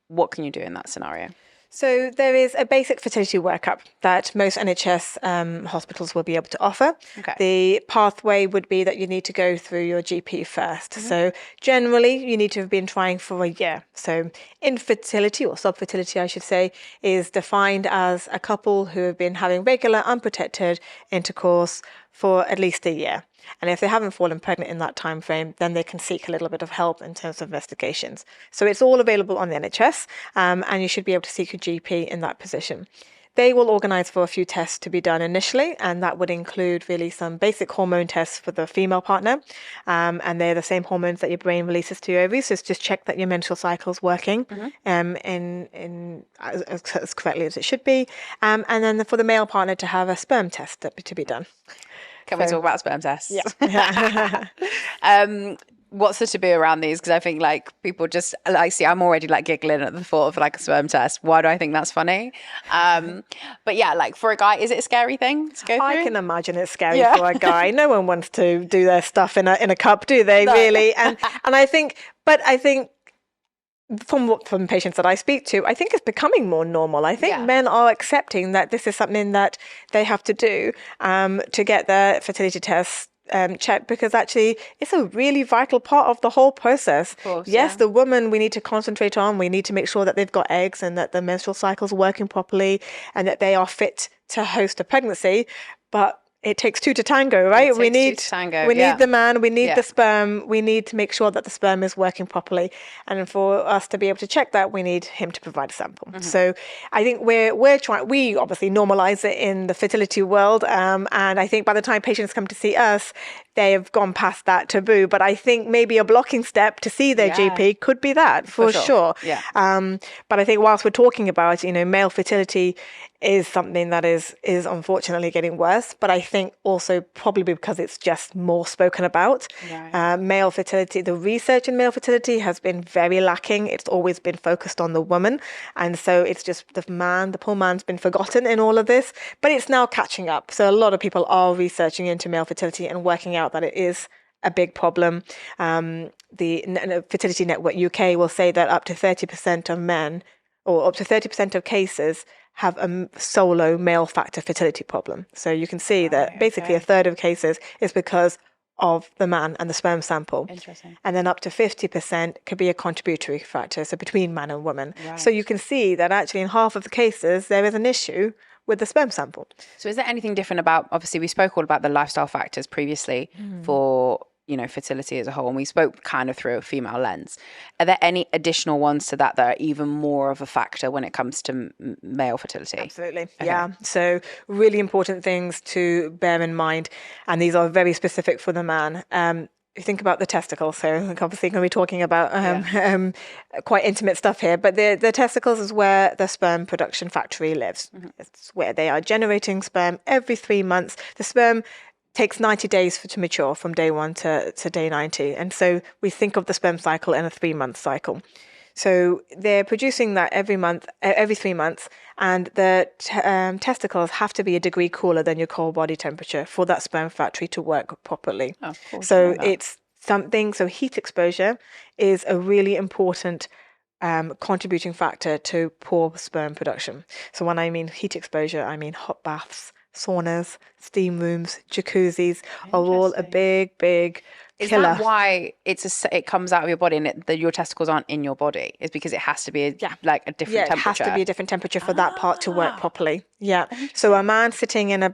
What can you do in that scenario? So there is a basic fertility workup that most NHS hospitals will be able to offer. Okay. The pathway would be that you need to go through your GP first. Mm-hmm. So generally, you need to have been trying for a year. So infertility, or subfertility, I should say, is defined as a couple who have been having regular, unprotected intercourse for at least a year. And if they haven't fallen pregnant in that time frame, then they can seek a little bit of help in terms of investigations. So it's all available on the NHS, and you should be able to seek a GP in that position. They will organise for a few tests to be done initially, and that would include really some basic hormone tests for the female partner, and they're the same hormones that your brain releases to your ovaries. So just check that your menstrual cycle is working in as correctly as it should be, and then for the male partner to have a sperm test to be done. Can we talk about sperm tests? Yeah. What's the taboo around these? Because I think like people just like, see, I'm already like giggling at the thought of like a sperm test. Why do I think that's funny? But yeah, like for a guy, is it a scary thing to go through? I can imagine it's scary for a guy. No one wants to do their stuff in a cup, do they? No. Really? And I think from patients that I speak to, I think it's becoming more normal. I think men are accepting that this is something that they have to do to get their fertility tests checked, because actually it's a really vital part of the whole process. Of course, yes, the woman we need to concentrate on. We need to make sure that they've got eggs and that the menstrual cycle's working properly and that they are fit to host a pregnancy. But it takes two to tango, right? We need the man, we need the sperm, we need to make sure that the sperm is working properly. And for us to be able to check that, we need him to provide a sample. Mm-hmm. So I think we obviously normalize it in the fertility world. And I think by the time patients come to see us, they have gone past that taboo. But I think maybe a blocking step to see their GP could be that, for sure. Yeah. But I think whilst we're talking about, male fertility is something that is unfortunately getting worse, but I think also probably because it's just more spoken about. Right. Male fertility, the research in male fertility has been very lacking. It's always been focused on the woman, and so it's just the poor man's been forgotten in all of this, but it's now catching up. So a lot of people are researching into male fertility and working out that it is a big problem. The Fertility Network UK will say that up to 30% of men, or up to 30% of cases, have a solo male factor fertility problem. So you can see that basically a third of cases is because of the man and the sperm sample. Interesting. And then up to 50% could be a contributory factor, so between man and woman. Right. So you can see that actually in half of the cases, there is an issue with the sperm sample. So is there anything different about, obviously we spoke all about the lifestyle factors previously for fertility as a whole, and we spoke kind of through a female lens. Are there any additional ones to that are even more of a factor when it comes to male fertility? Absolutely. Okay. Yeah. So really important things to bear in mind, and these are very specific for the man. You think about the testicles, so obviously going to be talking about quite intimate stuff here, but the testicles is where the sperm production factory lives. Mm-hmm. It's where they are generating sperm every 3 months. The sperm takes 90 days to mature from day 1 to day 90. And so we think of the sperm cycle in a 3-month cycle. So they're producing that every 3 months, and the testicles have to be a degree cooler than your core body temperature for that sperm factory to work properly. Oh, of course, so it's something, so heat exposure is a really important contributing factor to poor sperm production. So when I mean heat exposure, I mean hot baths, saunas, steam rooms, jacuzzis are all a big Is killer. that why it comes out of your body and your testicles aren't in your body? Is because it has to be a different temperature? Yeah, it has to be a different temperature for that part to work properly. Yeah. So a man sitting in a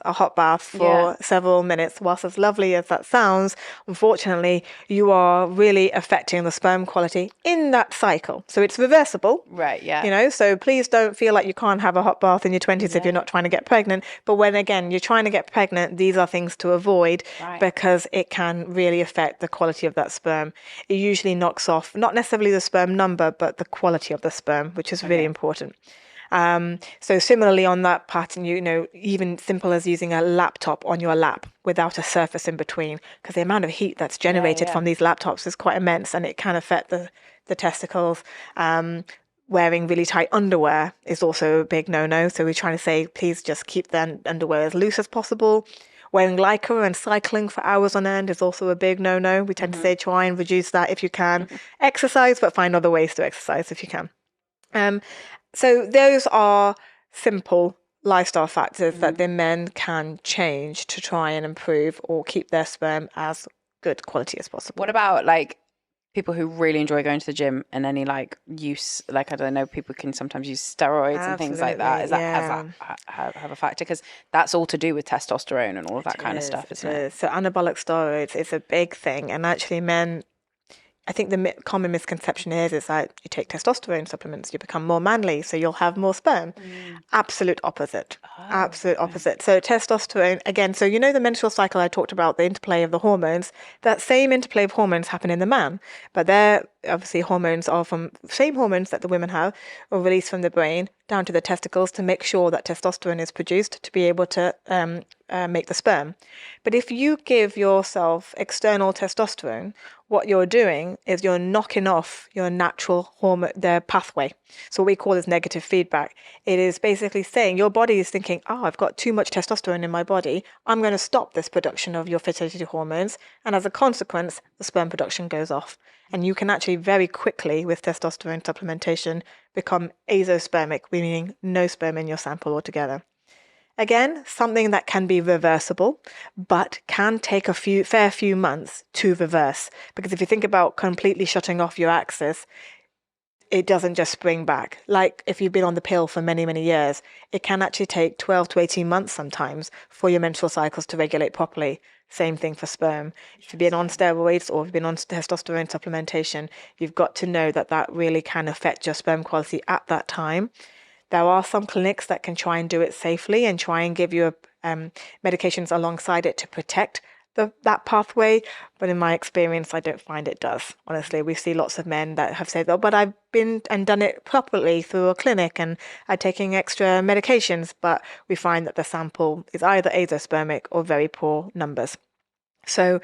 hot bath for several minutes, whilst as lovely as that sounds, unfortunately, you are really affecting the sperm quality in that cycle. So it's reversible. Right, yeah. So please don't feel like you can't have a hot bath in your 20s if you're not trying to get pregnant. But when, again, you're trying to get pregnant, these are things to avoid because it can really affect the quality of that sperm. It usually knocks off, not necessarily the sperm number, but the quality of the sperm, which is really important. So similarly on that pattern, even simple as using a laptop on your lap without a surface in between, because the amount of heat that's generated from these laptops is quite immense and it can affect the testicles. Wearing really tight underwear is also a big no-no. So we're trying to say, please just keep the underwear as loose as possible. Wearing lycra and cycling for hours on end is also a big no-no. We tend to say try and reduce that if you can. Exercise, but find other ways to exercise if you can. So those are simple lifestyle factors that the men can change to try and improve or keep their sperm as good quality as possible. What about people who really enjoy going to the gym and any use, I don't know, people can sometimes use steroids and things like that. Is that have a factor? Because that's all to do with testosterone and all of that kind of stuff, isn't it? So anabolic steroids is a big thing, and actually men, I think the common misconception is that you take testosterone supplements, you become more manly, so you'll have more sperm. Absolute opposite. Absolute opposite. So testosterone, again, so the menstrual cycle I talked about, the interplay of the hormones, that same interplay of hormones happen in the man. But they're obviously hormones are from same hormones that the women have are released from the brain down to the testicles to make sure that testosterone is produced to be able to make the sperm. But if you give yourself external testosterone, what you're doing is you're knocking off your natural hormone, their pathway. So what we call is negative feedback. It is basically saying your body is thinking, I've got too much testosterone in my body. I'm going to stop this production of your fertility hormones. And as a consequence, the sperm production goes off. And you can actually very quickly, with testosterone supplementation, become azospermic, meaning no sperm in your sample altogether. Again, something that can be reversible, but can take a fair few months to reverse. Because if you think about completely shutting off your axis, it doesn't just spring back. Like if you've been on the pill for many, many years, it can actually take 12 to 18 months sometimes for your menstrual cycles to regulate properly. Same thing for sperm. If you've been on steroids or if you've been on testosterone supplementation, you've got to know that really can affect your sperm quality at that time. There are some clinics that can try and do it safely and try and give you medications alongside it to protect that pathway. But in my experience, I don't find it does. Honestly, we see lots of men that have said, but I've been and done it properly through a clinic and I'm taking extra medications. But we find that the sample is either azospermic or very poor numbers. So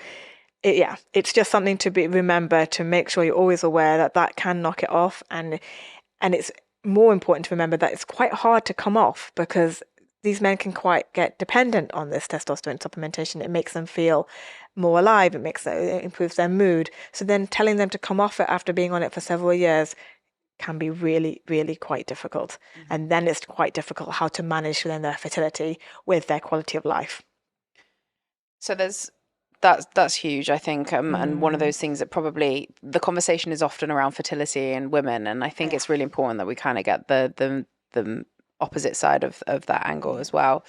it's just something to remember to make sure you're always aware that can knock it off. And it's more important to remember that it's quite hard to come off because these men can quite get dependent on this testosterone supplementation. It makes them feel more alive. It improves their mood. So then telling them to come off it after being on it for several years can be really, really quite difficult. And then it's quite difficult how to manage then their fertility with their quality of life. So that's huge, I think, and one of those things that probably the conversation is often around fertility and women, and I think it's really important that we kind of get the opposite side of that angle as well.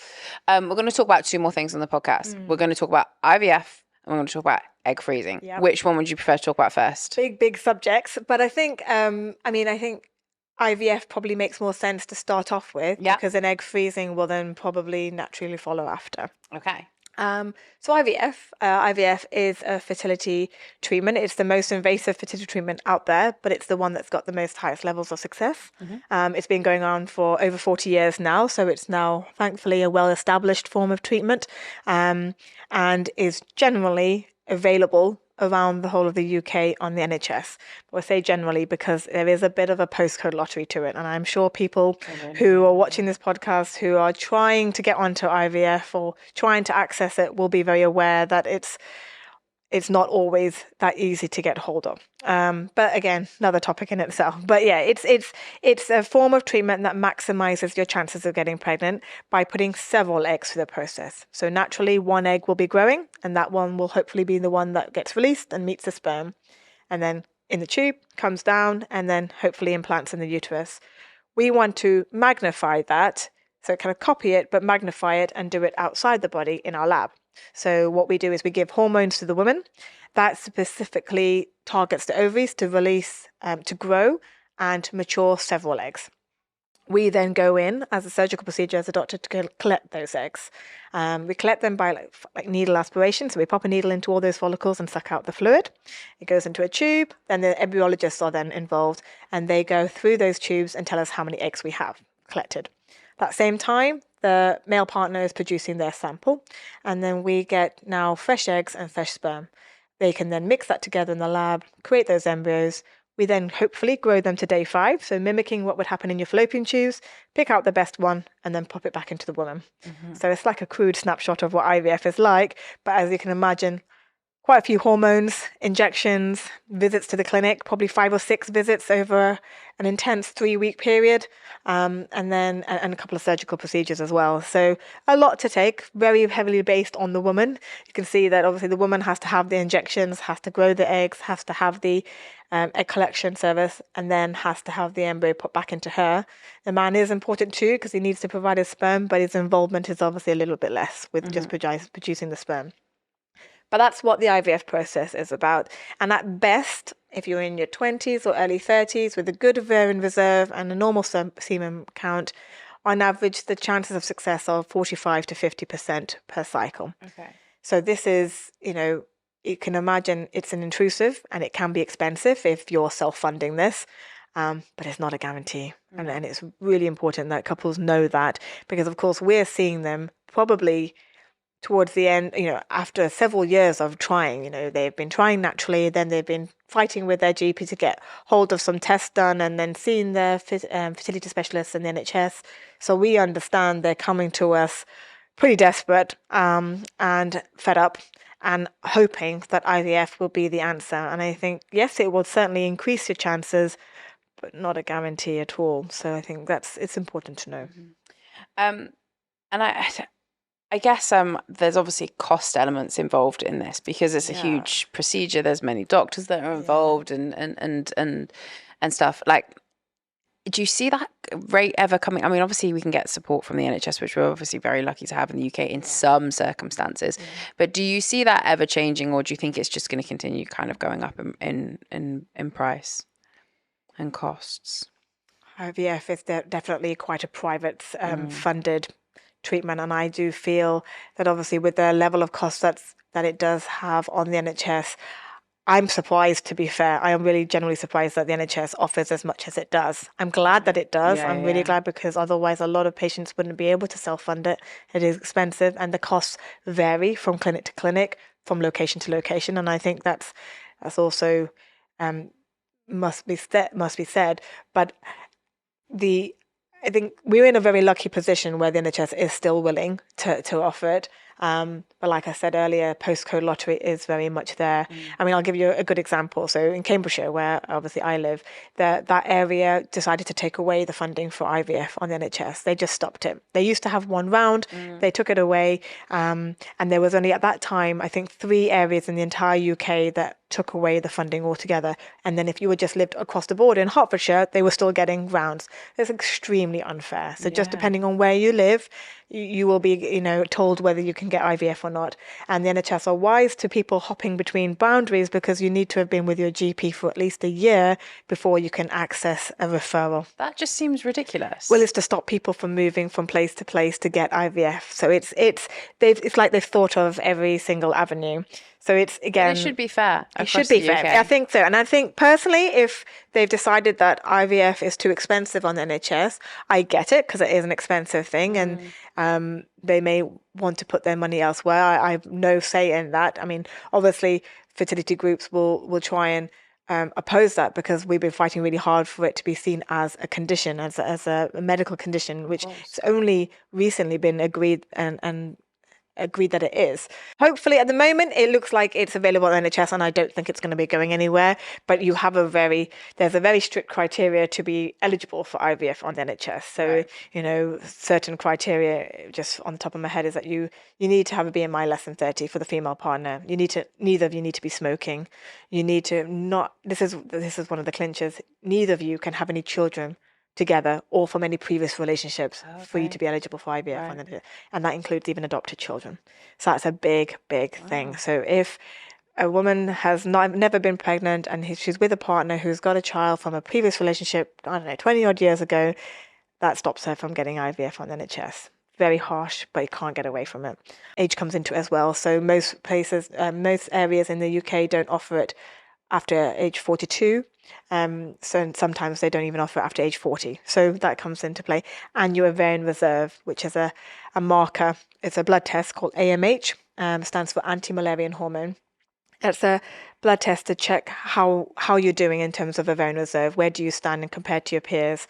We're going to talk about two more things on the podcast. We're going to talk about IVF and we're going to talk about egg freezing. Yep. Which one would you prefer to talk about first? Big subjects, but I think I think IVF probably makes more sense to start off with because then egg freezing will then probably naturally follow after. Okay. So IVF is a fertility treatment. It's the most invasive fertility treatment out there, but it's the one that's got the highest levels of success. It's been going on for over 40 years now, so it's now thankfully a well-established form of treatment, and is generally available around the whole of the UK on the NHS. But I say generally because there is a bit of a postcode lottery to it, and I'm sure people who are watching this podcast who are trying to get onto IVF or trying to access it will be very aware that it's it's not always that easy to get hold of. But again, another topic in itself. But yeah, it's a form of treatment that maximizes your chances of getting pregnant by putting several eggs through the process. So naturally, one egg will be growing, and that one will hopefully be the one that gets released and meets the sperm, and then in the tube, comes down, and then hopefully implants in the uterus. We want to magnify that, so kind of copy it, but magnify it and do it outside the body in our lab. So what we do is we give hormones to the woman that specifically targets the ovaries to release, to grow and mature several eggs. We then go in as a surgical procedure as a doctor to collect those eggs. We collect them by like needle aspiration. So we pop a needle into all those follicles and suck out the fluid. It goes into a tube. Then the embryologists are then involved, and they go through those tubes and tell us how many eggs we have collected. That same time, the male partner is producing their sample, and then we get now fresh eggs and fresh sperm. They can then mix that together in the lab, create those embryos. We then hopefully grow them to day 5, so mimicking what would happen in your fallopian tubes, pick out the best one, and then pop it back into the woman. So it's like a crude snapshot of what IVF is like, but as you can imagine, quite a few hormones, injections, visits to the clinic, probably 5 or 6 visits over an intense 3-week period, and a couple of surgical procedures as well. So a lot to take, very heavily based on the woman. You can see that obviously the woman has to have the injections, has to grow the eggs, has to have the egg collection service, and then has to have the embryo put back into her. The man is important too because he needs to provide his sperm, but his involvement is obviously a little bit less with just producing the sperm. But that's what the IVF process is about. And at best, if you're in your 20s or early 30s with a good ovarian reserve and a normal semen count, on average, the chances of success are 45 to 50% per cycle. Okay. So this is, you can imagine it's an intrusive and it can be expensive if you're self-funding this, but it's not a guarantee. And it's really important that couples know that, because of course we're seeing them probably towards the end, after several years of trying, they've been trying naturally, then they've been fighting with their GP to get hold of some tests done, and then seeing their fertility specialists in the NHS. So we understand they're coming to us pretty desperate and fed up and hoping that IVF will be the answer. And I think, yes, it will certainly increase your chances, but not a guarantee at all. So I think it's important to know. And I guess there's obviously cost elements involved in this because it's a huge procedure. There's many doctors that are involved and stuff. Like, do you see that rate ever coming? I mean, obviously we can get support from the NHS, which we're obviously very lucky to have in the UK in some circumstances. But do you see that ever changing, or do you think it's just going to continue kind of going up in price and costs? IVF is definitely quite a private funded treatment, and I do feel that obviously with the level of cost that it does have on the NHS, I'm surprised, to be fair. I am really generally surprised that the NHS offers as much as it does. I'm glad that it does. I'm really glad, because otherwise a lot of patients wouldn't be able to self-fund it. It is expensive, and the costs vary from clinic to clinic, from location to location, and I think that's also must be said. But I think we're in a very lucky position where the NHS is still willing to offer it. But like I said earlier, Postcode Lottery is very much there. I mean, I'll give you a good example. So in Cambridgeshire, where obviously I live, that area decided to take away the funding for IVF on the NHS. They just stopped it. They used to have one round. They took it away. And there was only at that time, I think, 3 areas in the entire UK that took away the funding altogether. And then if you were just lived across the border in Hertfordshire, they were still getting rounds. It's extremely unfair. So just depending on where you live, you will be, told whether you can get IVF or not. And the NHS are wise to people hopping between boundaries, because you need to have been with your GP for at least a year before you can access a referral. That just seems ridiculous. Well, it's to stop people from moving from place to place to get IVF. So it's like they've thought of every single avenue. So it's, again, but it should be fair. It should be fair. I think so. And I think personally, if they've decided that IVF is too expensive on the NHS, I get it, because it is an expensive thing, and they may want to put their money elsewhere. I have no say in that. I mean, obviously, fertility groups will try and oppose that, because we've been fighting really hard for it to be seen as a condition, as a medical condition, which has only recently been agreed and agreed that it is. Hopefully, at the moment, it looks like it's available on NHS, and I don't think it's going to be going anywhere. But you have there's a very strict criteria to be eligible for IVF on the NHS. So, certain criteria, just on the top of my head, is that you need to have a BMI less than 30 for the female partner. Neither of you need to be smoking. You need to not, this is one of the clinchers, neither of you can have any children together or from any previous relationships for you to be eligible for IVF. Right. And that includes even adopted children. So that's a big thing. So if a woman has never been pregnant and she's with a partner who's got a child from a previous relationship, 20 odd years ago, that stops her from getting IVF on the NHS. Very harsh, but you can't get away from it. Age comes into it as well. So most places, most areas in the UK don't offer it after age 42. So sometimes they don't even offer it after age 40. So that comes into play. And your ovarian reserve, which is a marker, it's a blood test called AMH, stands for anti-Mullerian hormone. It's a blood test to check how you're doing in terms of ovarian reserve. Where do you stand and compared to your peers?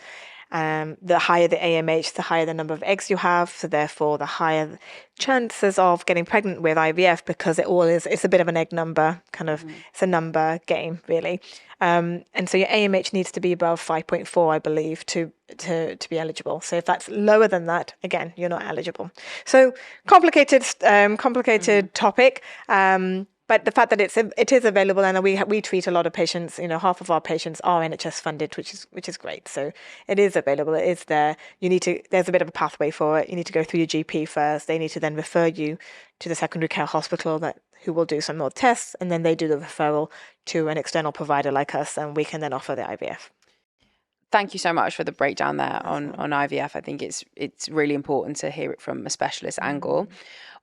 The higher the AMH, the higher the number of eggs you have. So therefore, the higher chances of getting pregnant with IVF, because it's a bit of an egg number, it's a number game, really. And so your AMH needs to be above 5.4, I believe, to be eligible. So if that's lower than that, again, you're not eligible. So complicated topic. But the fact that it is available, and we treat a lot of patients. Half of our patients are NHS funded, which is great. So it is available. It is there. There's a bit of a pathway for it. You need to go through your GP first. They need to then refer you to the secondary care hospital who will do some more tests, and then they do the referral to an external provider like us, and we can then offer the IVF. Thank you so much for the breakdown there on IVF. I think it's really important to hear it from a specialist angle.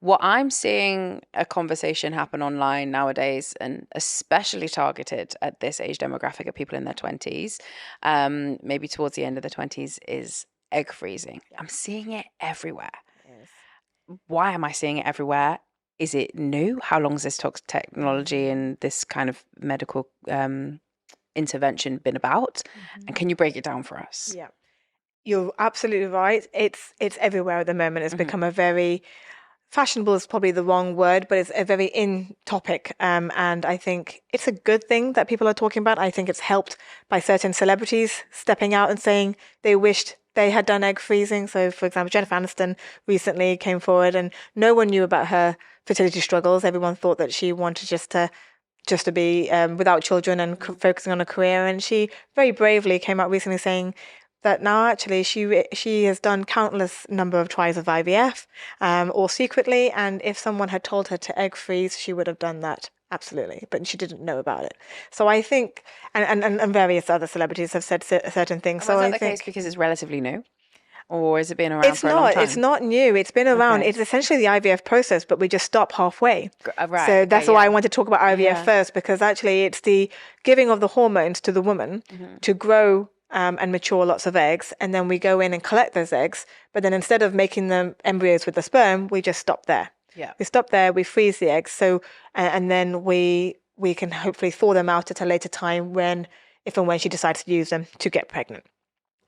What I'm seeing a conversation happen online nowadays, and especially targeted at this age demographic of people in their 20s, maybe towards the end of the 20s, is egg freezing. I'm seeing it everywhere. Yes. Why am I seeing it everywhere? Is it new? How long has this technology and this kind of medical intervention been about? And can you break it down for us? Yeah, you're absolutely right. It's everywhere at the moment. It's become a very fashionable is probably the wrong word, but it's a very in topic. And I think it's a good thing that people are talking about. I think it's helped by certain celebrities stepping out and saying they wished they had done egg freezing. So, for example, Jennifer Aniston recently came forward, and no one knew about her fertility struggles. Everyone thought that she wanted just to be without children and focusing on a career. And she very bravely came out recently saying that now actually she has done countless number of tries of IVF, all secretly. And if someone had told her to egg freeze, she would have done that. Absolutely. But she didn't know about it. So I think, and various other celebrities have said certain things. So is that the case because it's relatively new? Or has it been around for a long time? It's not new. It's been around. Okay. It's essentially the IVF process, but we just stop halfway. Right. So that's why I want to talk about IVF first, because actually it's the giving of the hormones to the woman to grow and mature lots of eggs. And then we go in and collect those eggs. But then instead of making them embryos with the sperm, we just stop there. Yeah. We stop there, we freeze the eggs. So, and then we can hopefully thaw them out at a later time if and when she decides to use them to get pregnant.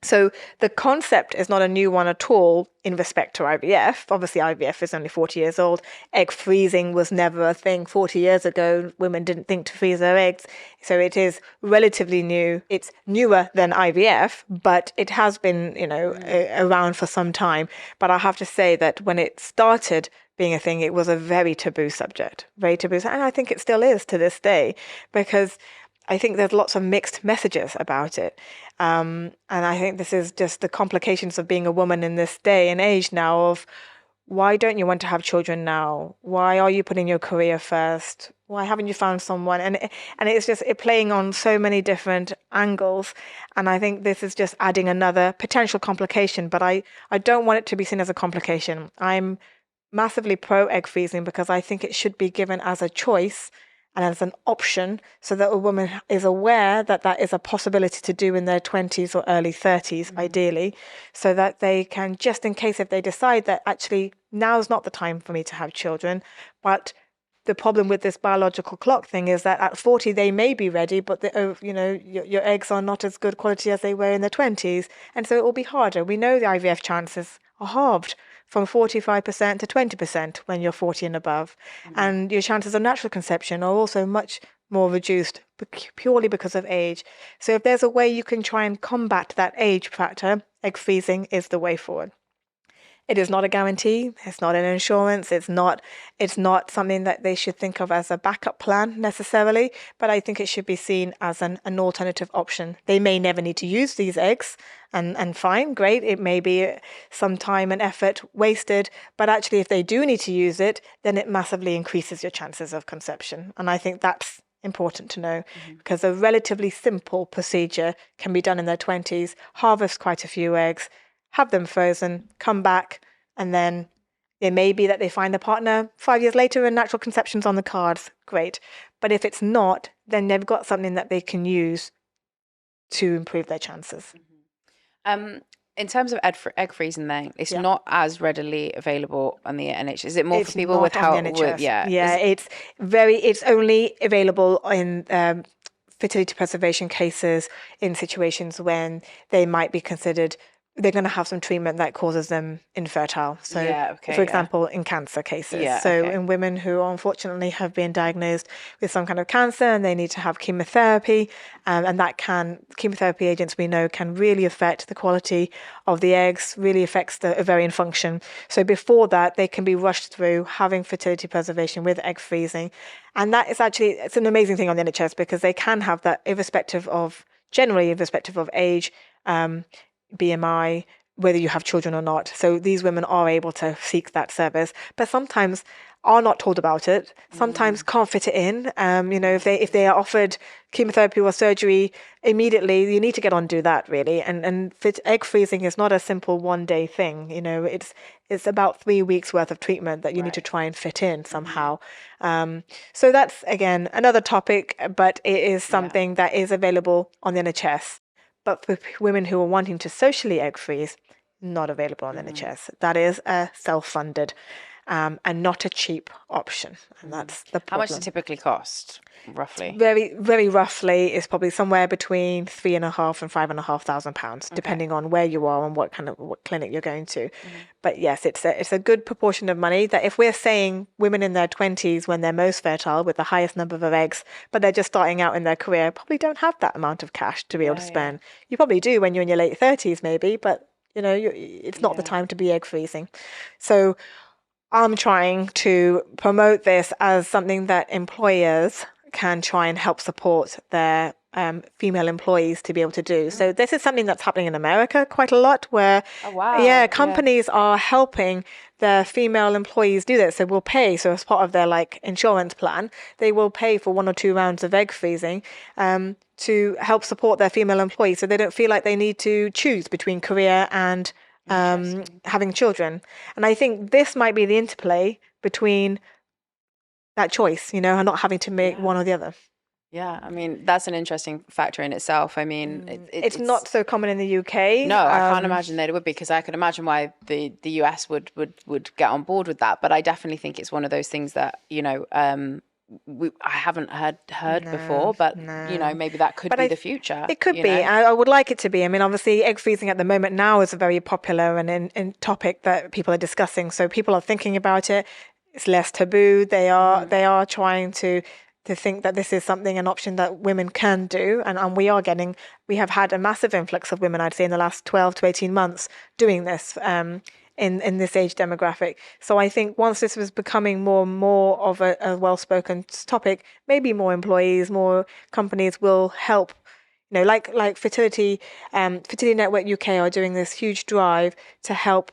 So the concept is not a new one at all in respect to IVF. Obviously, IVF is only 40 years old. Egg freezing was never a thing 40 years ago. Women didn't think to freeze their eggs. So it is relatively new. It's newer than IVF, but it has been, around for some time. But I have to say that when it started being a thing, it was a very taboo subject. Very taboo. And I think it still is to this day, because I think there's lots of mixed messages about it. And I think this is just the complications of being a woman in this day and age now of, why don't you want to have children now? Why are you putting your career first? Why haven't you found someone? And it's just playing on so many different angles. And I think this is just adding another potential complication. But I don't want it to be seen as a complication. I'm massively pro egg freezing because I think it should be given as a choice and as an option, so that a woman is aware that that is a possibility to do in their 20s or early 30s, ideally, so that they can, just in case if they decide that actually now's not the time for me to have children. But the problem with this biological clock thing is that at 40 they may be ready, but your eggs are not as good quality as they were in their 20s, and so it will be harder. We know the IVF chances are halved from 45% to 20% when you're 40 and above. And your chances of natural conception are also much more reduced purely because of age. So if there's a way you can try and combat that age factor, egg freezing is the way forward. It is not a guarantee. It's not an insurance. It's not something that they should think of as a backup plan necessarily, but I think it should be seen as an alternative option. They may never need to use these eggs, and fine, great. It may be some time and effort wasted, but actually if they do need to use it, then it massively increases your chances of conception. And I think that's important to know, because a relatively simple procedure can be done in their 20s, harvest quite a few eggs, have them frozen, come back, and then it may be that they find a partner 5 years later and natural conception's on the cards. Great. But if it's not, then they've got something that they can use to improve their chances. In terms of egg freezing, then it's not as readily available on the NHS. Is it more for people with health? It's only available in fertility preservation cases, in situations when they might be considered, they're going to have some treatment that causes them infertile. So, for example, in cancer cases. In women who unfortunately have been diagnosed with some kind of cancer and they need to have chemotherapy, and chemotherapy agents we know can really affect the quality of the eggs, really affects the ovarian function. So before that, they can be rushed through having fertility preservation with egg freezing. And that is it's an amazing thing on the NHS, because they can have that irrespective of age, BMI, whether you have children or not. So these women are able to seek that service, but sometimes are not told about it, sometimes can't fit it in. If they are offered chemotherapy or surgery immediately, you need to get on and do that, really. And egg freezing is not a simple one-day thing. It's about 3 weeks worth of treatment that you need to try and fit in somehow. So that's, again, another topic, but it is something that is available on the NHS. But for women who are wanting to socially egg freeze, not available on the NHS. That is a self-funded and not a cheap option. And that's the problem. How much does it typically cost, roughly? Very, very roughly, it's probably somewhere between £3,500 and £5,500, depending on where you are and what clinic you're going to. But yes, it's a good proportion of money that if we're saying women in their 20s, when they're most fertile with the highest number of eggs, but they're just starting out in their career, probably don't have that amount of cash to be able to spend. You probably do when you're in your late 30s maybe, but it's not the time to be egg freezing. So I'm trying to promote this as something that employers can try and help support their female employees to be able to do. So this is something that's happening in America quite a lot, where companies are helping their female employees do this. So we'll pay. So as part of their insurance plan, they will pay for 1 or 2 rounds of egg freezing to help support their female employees, so they don't feel like they need to choose between career and having children. And I think this might be the interplay between that choice, and not having to make one or the other. Yeah, I mean, that's an interesting factor in itself. I mean, it's not so common in the UK. No, I can't imagine that it would be, because I could imagine why the US would get on board with that. But I definitely think it's one of those things that, I haven't heard before, but maybe that could be the future. It could be. I would like it to be. I mean, obviously, egg freezing at the moment now is a very popular and topic that people are discussing. So people are thinking about it. It's less taboo. They are trying to think that this is an option that women can do, and we have had a massive influx of women, I'd say, in the last 12 to 18 months doing this. In this age demographic. So I think once this was becoming more and more of a well-spoken topic, maybe more employees, more companies will help. Like Fertility Network UK are doing this huge drive to help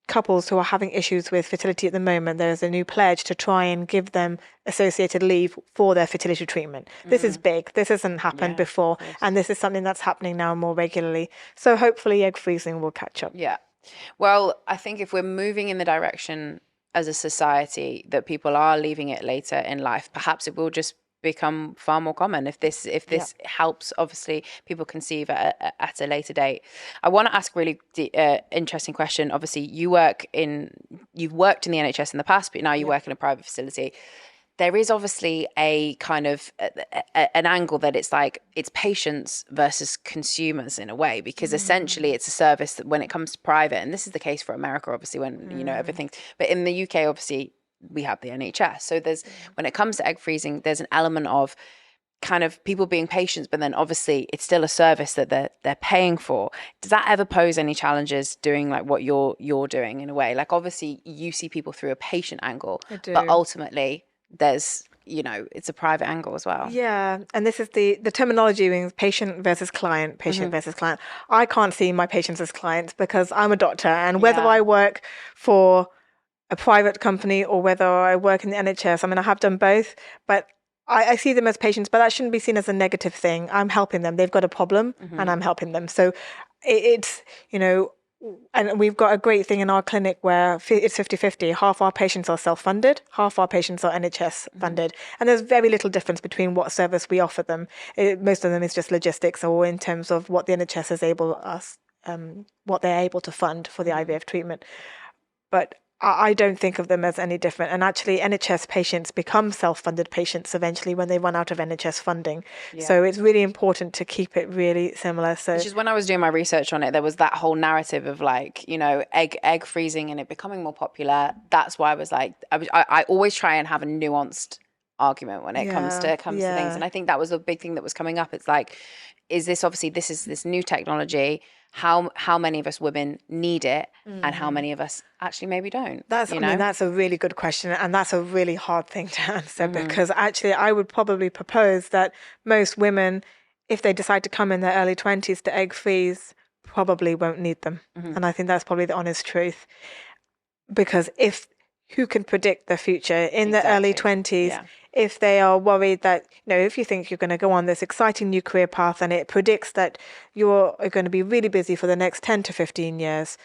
couples who are having issues with fertility at the moment. There's a new pledge to try and give them associated leave for their fertility treatment. This is big. This hasn't happened before, and this is something that's happening now more regularly. So hopefully egg freezing will catch up. Yeah. Well, I think if we're moving in the direction as a society that people are leaving it later in life, perhaps it will just become far more common if this helps, obviously, people conceive at a later date. I want to ask a really interesting question. Obviously, you've worked in the NHS in the past, but now you work in a private facility. there is obviously a kind of an angle that it's like it's patients versus consumers in a way, because essentially it's a service that when it comes to private, and this is the case for America, obviously, when, you know, everything, but in the UK, obviously, we have the NHS. So there's, when it comes to egg freezing, there's an element of kind of people being patients, but then obviously it's still a service that they're paying for. Does that ever pose any challenges doing like what you're doing in a way? Like obviously you see people through a patient angle, but ultimately there's, you know, it's a private angle as well. Yeah, and this is the terminology being patient versus client, patient versus client. I can't see my patients as clients because I'm a doctor, and whether I work for a private company or whether I work in the NHS, I mean, I have done both, but I see them as patients, but that shouldn't be seen as a negative thing. I'm helping them. They've got a problem and I'm helping them. So it's, you know, and we've got a great thing in our clinic where it's 50-50. Half our patients are self-funded, half our patients are NHS funded. And there's very little difference between what service we offer them. Most of them is just logistics, or in terms of what the NHS is what they're able to fund for the IVF treatment. But I don't think of them as any different. And actually, NHS patients become self-funded patients eventually when they run out of NHS funding. Yeah. So it's really important to keep it really similar. So, which is when I was doing my research on it, there was that whole narrative of like, you know, egg freezing and it becoming more popular. That's why I was like, I always try and have a nuanced argument when it comes to things. And I think that was a big thing that was coming up. It's like, is this obviously this new technology? How many of us women need it, and how many of us actually maybe don't? I mean, that's a really good question, and that's a really hard thing to answer because actually I would probably propose that most women, if they decide to come in their early 20s to egg freeze, probably won't need them. And I think that's probably the honest truth, because who can predict the future in the early 20s? Yeah. If they are worried that, you know, if you think you're going to go on this exciting new career path and it predicts that you're going to be really busy for the next 10 to 15 years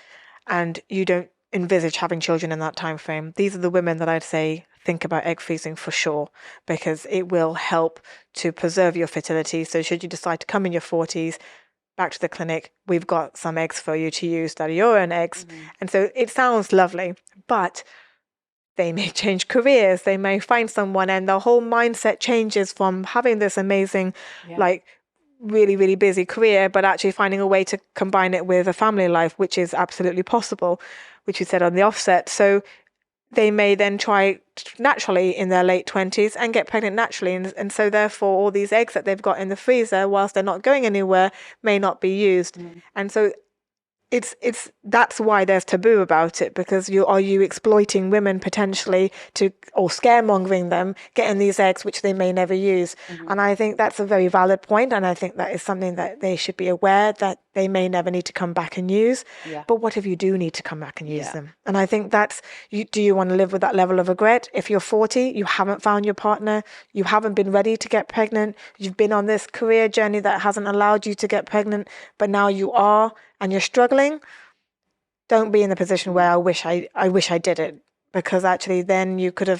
and you don't envisage having children in that time frame, these are the women that I'd say think about egg freezing for sure, because it will help to preserve your fertility. So should you decide to come in your 40s, back to the clinic, we've got some eggs for you to use that are your own eggs. And so it sounds lovely, but they may change careers, they may find someone, and the whole mindset changes from having this amazing, like really, really busy career, but actually finding a way to combine it with a family life, which is absolutely possible, which you said on the offset. So they may then try naturally in their late 20s and get pregnant naturally. And so therefore all these eggs that they've got in the freezer, whilst they're not going anywhere, may not be used. And so it's that's why there's taboo about it, because are you exploiting women potentially or scaremongering them, getting these eggs which they may never use. And I think that's a very valid point, and I think that is something that they should be aware that they may never need to come back and use. But what if you do need to come back and use them? And I think that's, do you want to live with that level of regret? If you're 40, you haven't found your partner, you haven't been ready to get pregnant, you've been on this career journey that hasn't allowed you to get pregnant, but now you are, and you're struggling, don't be in the position where I wish I did it, because actually then you could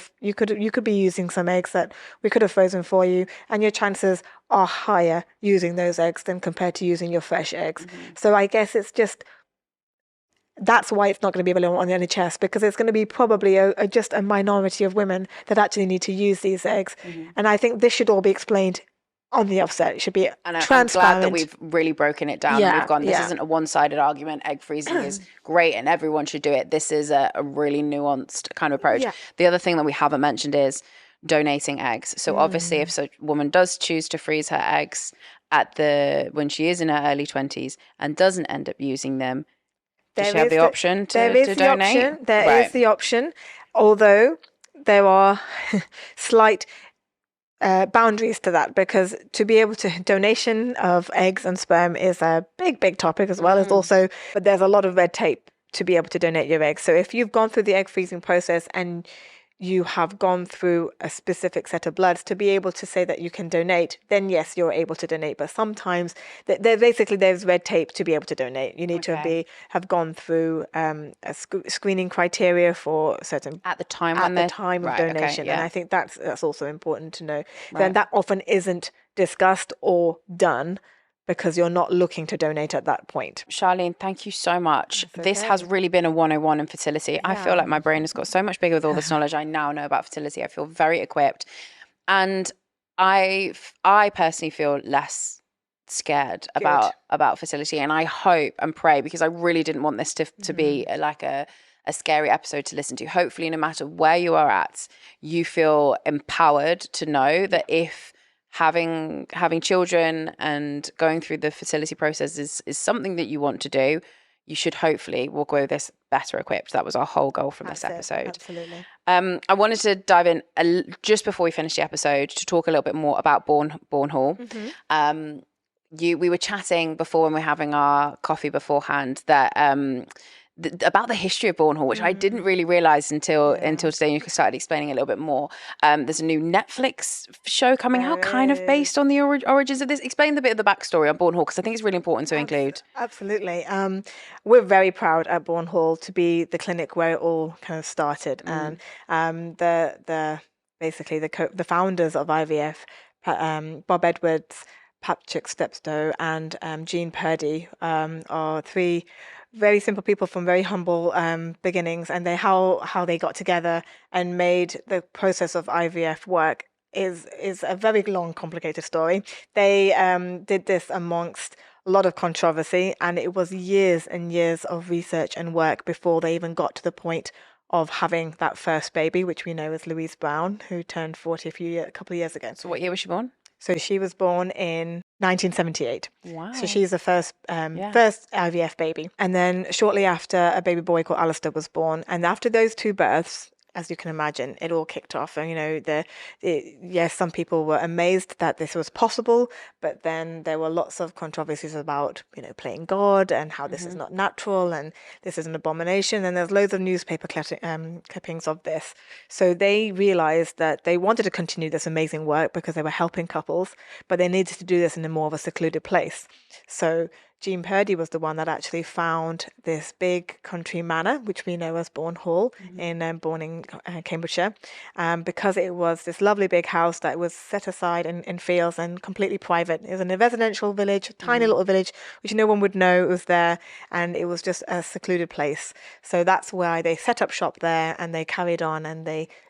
be using some eggs that we could have frozen for you, and your chances are higher using those eggs than compared to using your fresh eggs. So I guess it's just, that's why it's not going to be available on the NHS, because it's going to be probably just a minority of women that actually need to use these eggs. And I think this should all be explained on the offset. It should be transparent. I'm glad that we've really broken it down. And we've gone, this isn't a one-sided argument. Egg freezing is great and everyone should do it. This is a really nuanced kind of approach. The other thing that we haven't mentioned is donating eggs. So obviously if a woman does choose to freeze her eggs when she is in her early 20s and doesn't end up using them, does she have the option to donate? There is the option, although there are slight boundaries to that, because to be able to donation of eggs and sperm is a big topic as well as also, but there's a lot of red tape to be able to donate your eggs. So if you've gone through the egg freezing process and you have gone through a specific set of bloods to be able to say that you can donate, then yes, you're able to donate. But sometimes there's red tape to be able to donate. You need to have gone through a screening criteria for certain at the time of donation. And I think that's also important to know. Then that often isn't discussed or done because you're not looking to donate at that point. Sharlene, thank you so much. That's This has okay. really been a 101 in fertility. I feel Yeah. like my brain has got so much bigger with all this knowledge I now know about fertility. I feel very equipped. And I personally feel less scared Good. about fertility. And I hope and pray, because I really didn't want this to be like a scary episode to listen to. Hopefully, no matter where you are at, you feel empowered to know that if having children and going through the fertility process is something that you want to do, you should hopefully walk away with this better equipped. That was our whole goal from this episode. Absolutely. I wanted to dive in just before we finish the episode to talk a little bit more about Bourn Hall. We were chatting before when we were having our coffee beforehand that about the history of Bourn Hall, which I didn't really realize until today. You started explaining a little bit more. There's a new Netflix show coming out, kind of based on the origins of this. Explain the bit of the backstory on Bourn Hall, because I think it's really important to include. Absolutely. We're very proud at Bourn Hall to be the clinic where it all kind of started, and basically the founders of IVF, Bob Edwards, Patrick Stepstow, and Jean Purdy, are three very simple people from very humble beginnings, and how they got together and made the process of IVF work is a very long, complicated story. They did this amongst a lot of controversy, and it was years and years of research and work before they even got to the point of having that first baby, which we know is Louise Brown, who turned 40 a couple of years ago. So what year was she born? So she was born in 1978. Wow. So she's the first IVF baby. And then shortly after, a baby boy called Alistair was born. And after those two births, as you can imagine, it all kicked off. And, yes, some people were amazed that this was possible, but then there were lots of controversies about, playing God and how this is not natural and this is an abomination. And there's loads of newspaper clippings of this. So they realized that they wanted to continue this amazing work because they were helping couples, but they needed to do this in a more of a secluded place. So Jean Purdy was the one that actually found this big country manor, which we know as Bourn Hall in Bourne in Cambridgeshire, because it was this lovely big house that was set aside in fields and completely private. It was in a residential village, a tiny little village, which no one would know it was there, and it was just a secluded place. So that's why they set up shop there, and they carried on, and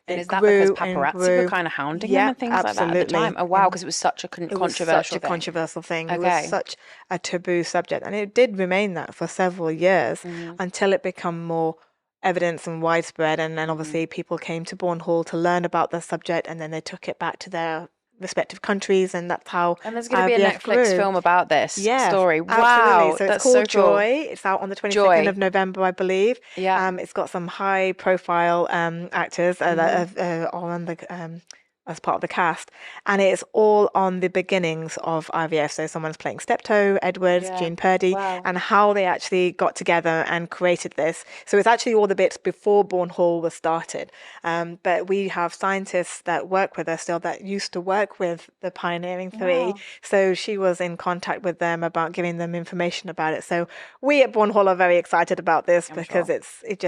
is that because paparazzi were kind of hounding them and things like that at the time? Oh, wow, because it was such a controversial thing. It was such a taboo subject. And it did remain that for several years until it became more evidence and widespread. And then obviously people came to Bourn Hall to learn about the subject, and then they took it back to their respective countries, and that's how. And there's going to be a Netflix film about this story. Wow, absolutely. So it's called so cool. Joy. It's out on the 22nd of November, I believe. Yeah. It's got some high-profile actors that are on the as part of the cast, and it's all on the beginnings of IVF. So someone's playing Steptoe, Edwards, Jean Purdy, and how they actually got together and created this. So it's actually all the bits before Bourn Hall was started. But we have scientists that work with us still that used to work with the pioneering three. Wow. So she was in contact with them about giving them information about it. So we at Bourn Hall are very excited about this because it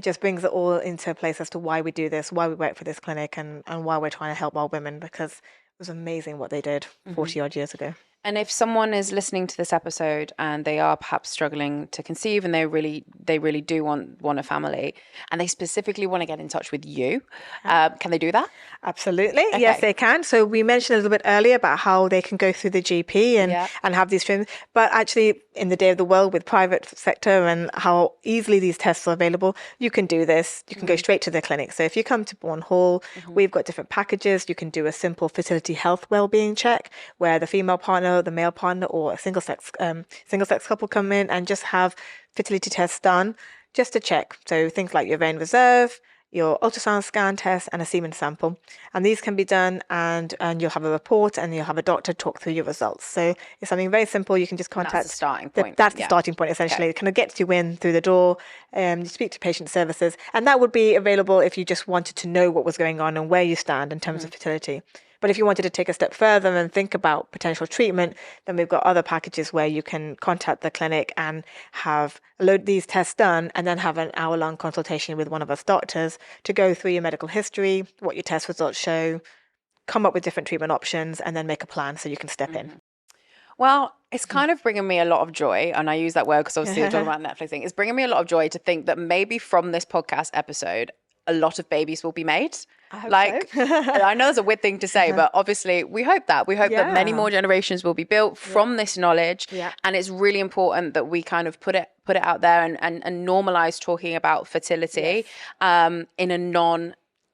just brings it all into place as to why we do this, why we work for this clinic, and why we're trying to help our women, because it was amazing what they did 40 odd years ago. And if someone is listening to this episode and they are perhaps struggling to conceive and they really do want a family, and they specifically want to get in touch with you, can they do that? Absolutely. Okay. Yes, they can. So we mentioned a little bit earlier about how they can go through the GP and have these treatments. But actually, in the day of the world with private sector and how easily these tests are available, you can do this. You can go straight to the clinic. So if you come to Bourn Hall, we've got different packages. You can do a simple fertility health wellbeing check where the female partner, the male partner, or a single sex couple come in and just have fertility tests done just to check. So things like your ovarian reserve, your ultrasound scan test, and a semen sample. And these can be done, and you'll have a report, and you'll have a doctor talk through your results. So it's something very simple. You can just contact. That's the starting point. That's the starting point, essentially. It kind of gets you in through the door. You speak to patient services, and that would be available if you just wanted to know what was going on and where you stand in terms of fertility. But if you wanted to take a step further and think about potential treatment, then we've got other packages where you can contact the clinic and have load these tests done, and then have an hour-long consultation with one of us doctors to go through your medical history, what your test results show, come up with different treatment options, and then make a plan so you can step in. Well, it's kind of bringing me a lot of joy, and I use that word because obviously we're talking about Netflix thing. It's bringing me a lot of joy to think that maybe from this podcast episode, a lot of babies will be made. I hope I know it's a weird thing to say, but obviously we hope that that many more generations will be built from this knowledge. And it's really important that we kind of put it out there and normalize talking about fertility in a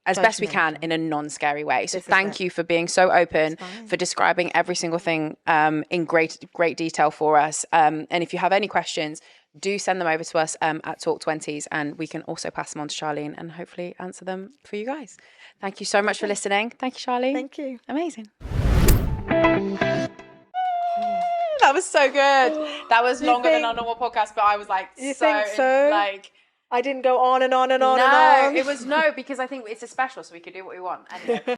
as best we can in a non-scary way. So thank you for being so open, for describing every single thing in great detail for us. And if you have any questions, do send them over to us at Talk Twenties, and we can also pass them on to Sharleen and hopefully answer them for you guys. Thank you so much for listening. Thank you, Sharleen. Thank you. Amazing. That was so good. That was longer than our normal podcast, but I was like, I didn't go on and on and on and on. It was because I think it's a special, so we could do what we want. Anyway.